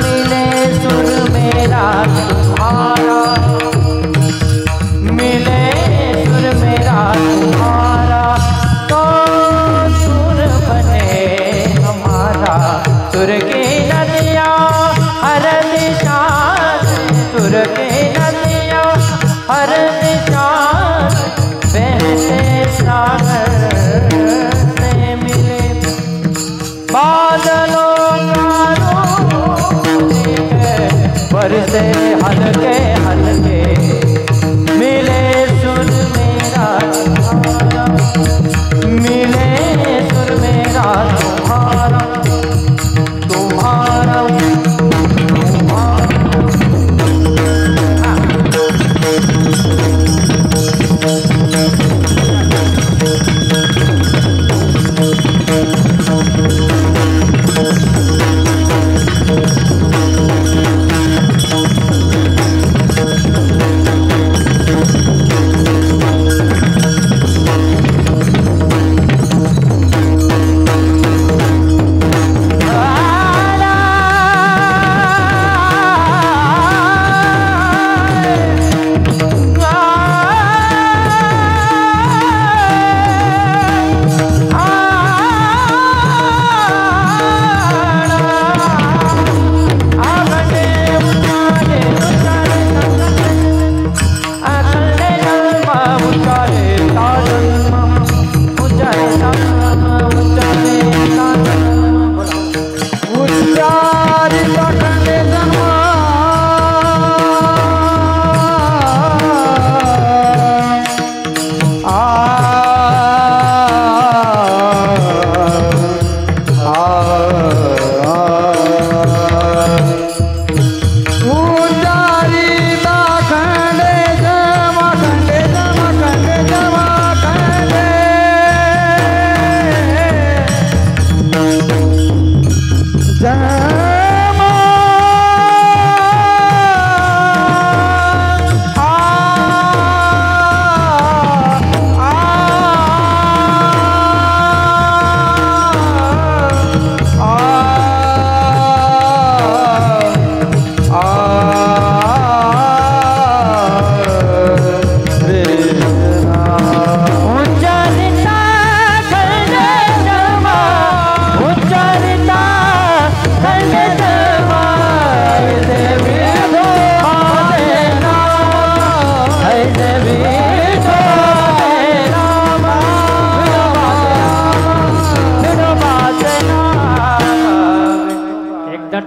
मिले सुर मेरा तुम्हारा, मिले सुर मेरा तुम्हारा, तो सुर बने हमारा। सुर की नदियाँ हर दिशा से, सुर की नदियाँ हर दिशा से, बहते सागर से मिले। बादलों का रूप बरसे हल्के हल्के, मिले सुर मेरा तुम्हारा, मिले सुर मेरा तुम्हारा, तुम्हारा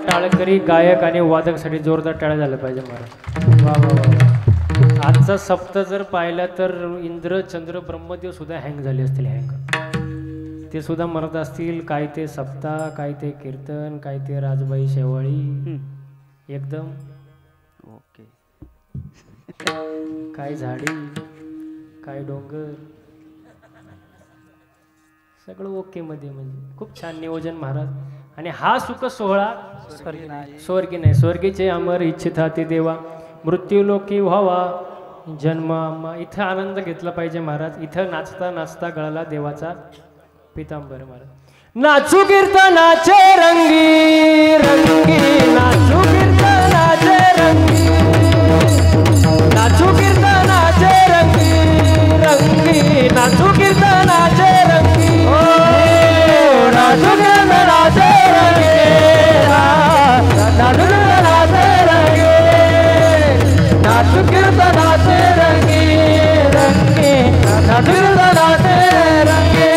टाळकरी गायक आणि वादकसाठी जोरदार टाळ्या झाल्या पाहिजे महाराज. वा वा वा. आजचा सप्ताह जर पाहिला तर इंद्र चंद्र ब्रह्मदेव सुद्धा हँग झाले असतील. हँग ते सुद्धा म्हणत असतील काय ते सप्ताह, काय ते कीर्तन, काय ते राजबाई शेवाळी. एकदम ओके. काय झाडी, काय डोंगर, सगळं ओके मध्ये. म्हणजे खूप छान नियोजन महाराज. आणि हा सुख सोहळा स्वर्गी नाही, स्वर्गीचे अमर इच्छिता ते देवा, मृत्यूलोकी व्हावा जन्म आम्हा. इथं आनंद घेतला पाहिजे महाराज. इथं नाचता नाचता गळाला देवाचा पितांबर महाराज. नाचू कीर्तनाचे रंगी रंगी, नाचू कीर्तनाचे रंगी, नाचू कीर्तनाचे रंगी रंगी, नाचू कीर्तनाचे रंगी, नाचू कीर्तनाचे रंगी, नाचू कीर्तनाचे रंगी, नाचू कीर्तनाचे रंगी रंगी, नाचू कीर्तनाचे रंगी,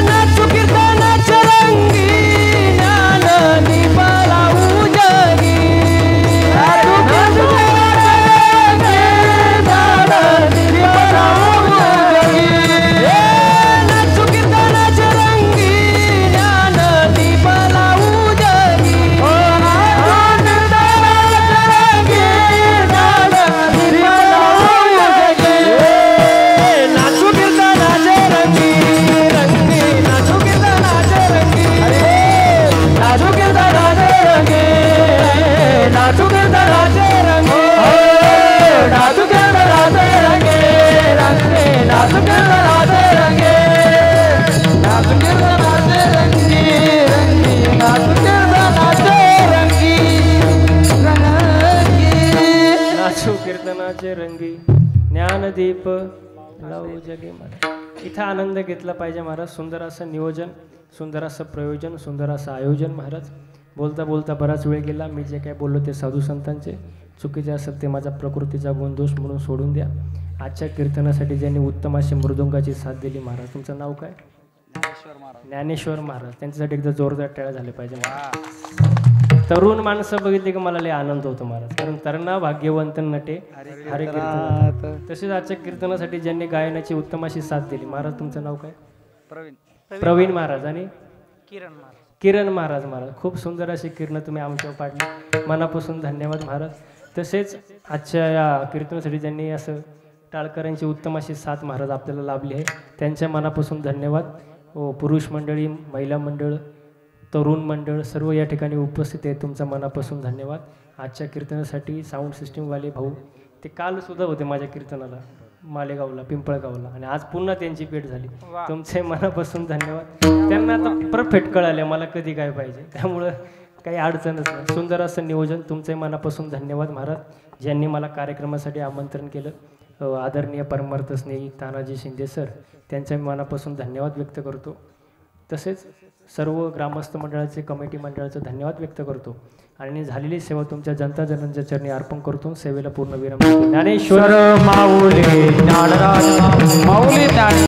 नाचू कीर्तनाचे रंगी, ज्ञान दीप लावू जगी, लव जगे महाराज. इथं आनंद घेतला पाहिजे महाराज. सुंदर असं नियोजन, सुंदर असं प्रयोजन, सुंदर असं आयोजन महाराज. बोलता बोलता बराच वेळ गेला. मी जे काय बोललो ते साधू संतांचे चुकीचे असेल ते माझा प्रकृतीचा गुणदोष म्हणून सोडून द्या. आजच्या कीर्तनासाठी ज्यांनी उत्तम अशी मृदुंगाची साथ दिली महाराज, तुमचं नाव काय? ज्ञानेश्वर महाराज. त्यांच्यासाठी एकदा जोरदार टाळ्या झाले पाहिजे. तरुण माणसं बघितली की मला लय आनंद होतो महाराज, कारण तरुणा भाग्यवंत नटे हरे कीर्तन. तसेच आजच्या कीर्तनासाठी ज्यांनी गायनाची उत्तम अशी साथ दिली महाराज, तुमचं नाव काय? प्रवीण महाराज आणि किरण महाराज. महाराज खूप सुंदर अशी किरण तुम्ही आमच्यावर पाडली, मनापासून धन्यवाद महाराज. तसेच आजच्या या कीर्तनासाठी ज्यांनी असं टाळकऱ्यांची उत्तम अशी साथ महाराज आपल्याला लाभली आहे, त्यांच्या मनापासून धन्यवाद. पुरुष मंडळी, महिला मंडळ, तरुण मंडळ सर्व या ठिकाणी उपस्थित आहे, तुमचा मनापासून धन्यवाद. आजच्या कीर्तनासाठी साऊंड सिस्टीमवाले भाऊ ते कालसुद्धा होते माझ्या कीर्तनाला मालेगावला, पिंपळगावला, आणि आज पुन्हा त्यांची भेट झाली. तुमचे मनापासून धन्यवाद. त्यांना आता परफेक्ट कळाले मला कधी काय पाहिजे, त्यामुळं काही अडचणच नाही. सुंदर असं नियोजन. तुमचे मनापासून धन्यवाद महाराज, ज्यांनी मला कार्यक्रमासाठी आमंत्रण केलं. आदरणीय परमार्थ स्नेही तानाजी शिंदे सर, त्यांच्या मनापासून धन्यवाद व्यक्त करतो. तसेच सर्व ग्रामस्थ मंडळाचे, कमिटी मंडळाचं धन्यवाद व्यक्त करतो. आणि झालेली सेवा तुमच्या जनता जनांच्या चरणी अर्पण करतो. सेवेला पूर्ण विराम. ज्ञानेश्वर माऊली ज्ञानराज माऊली ज्ञान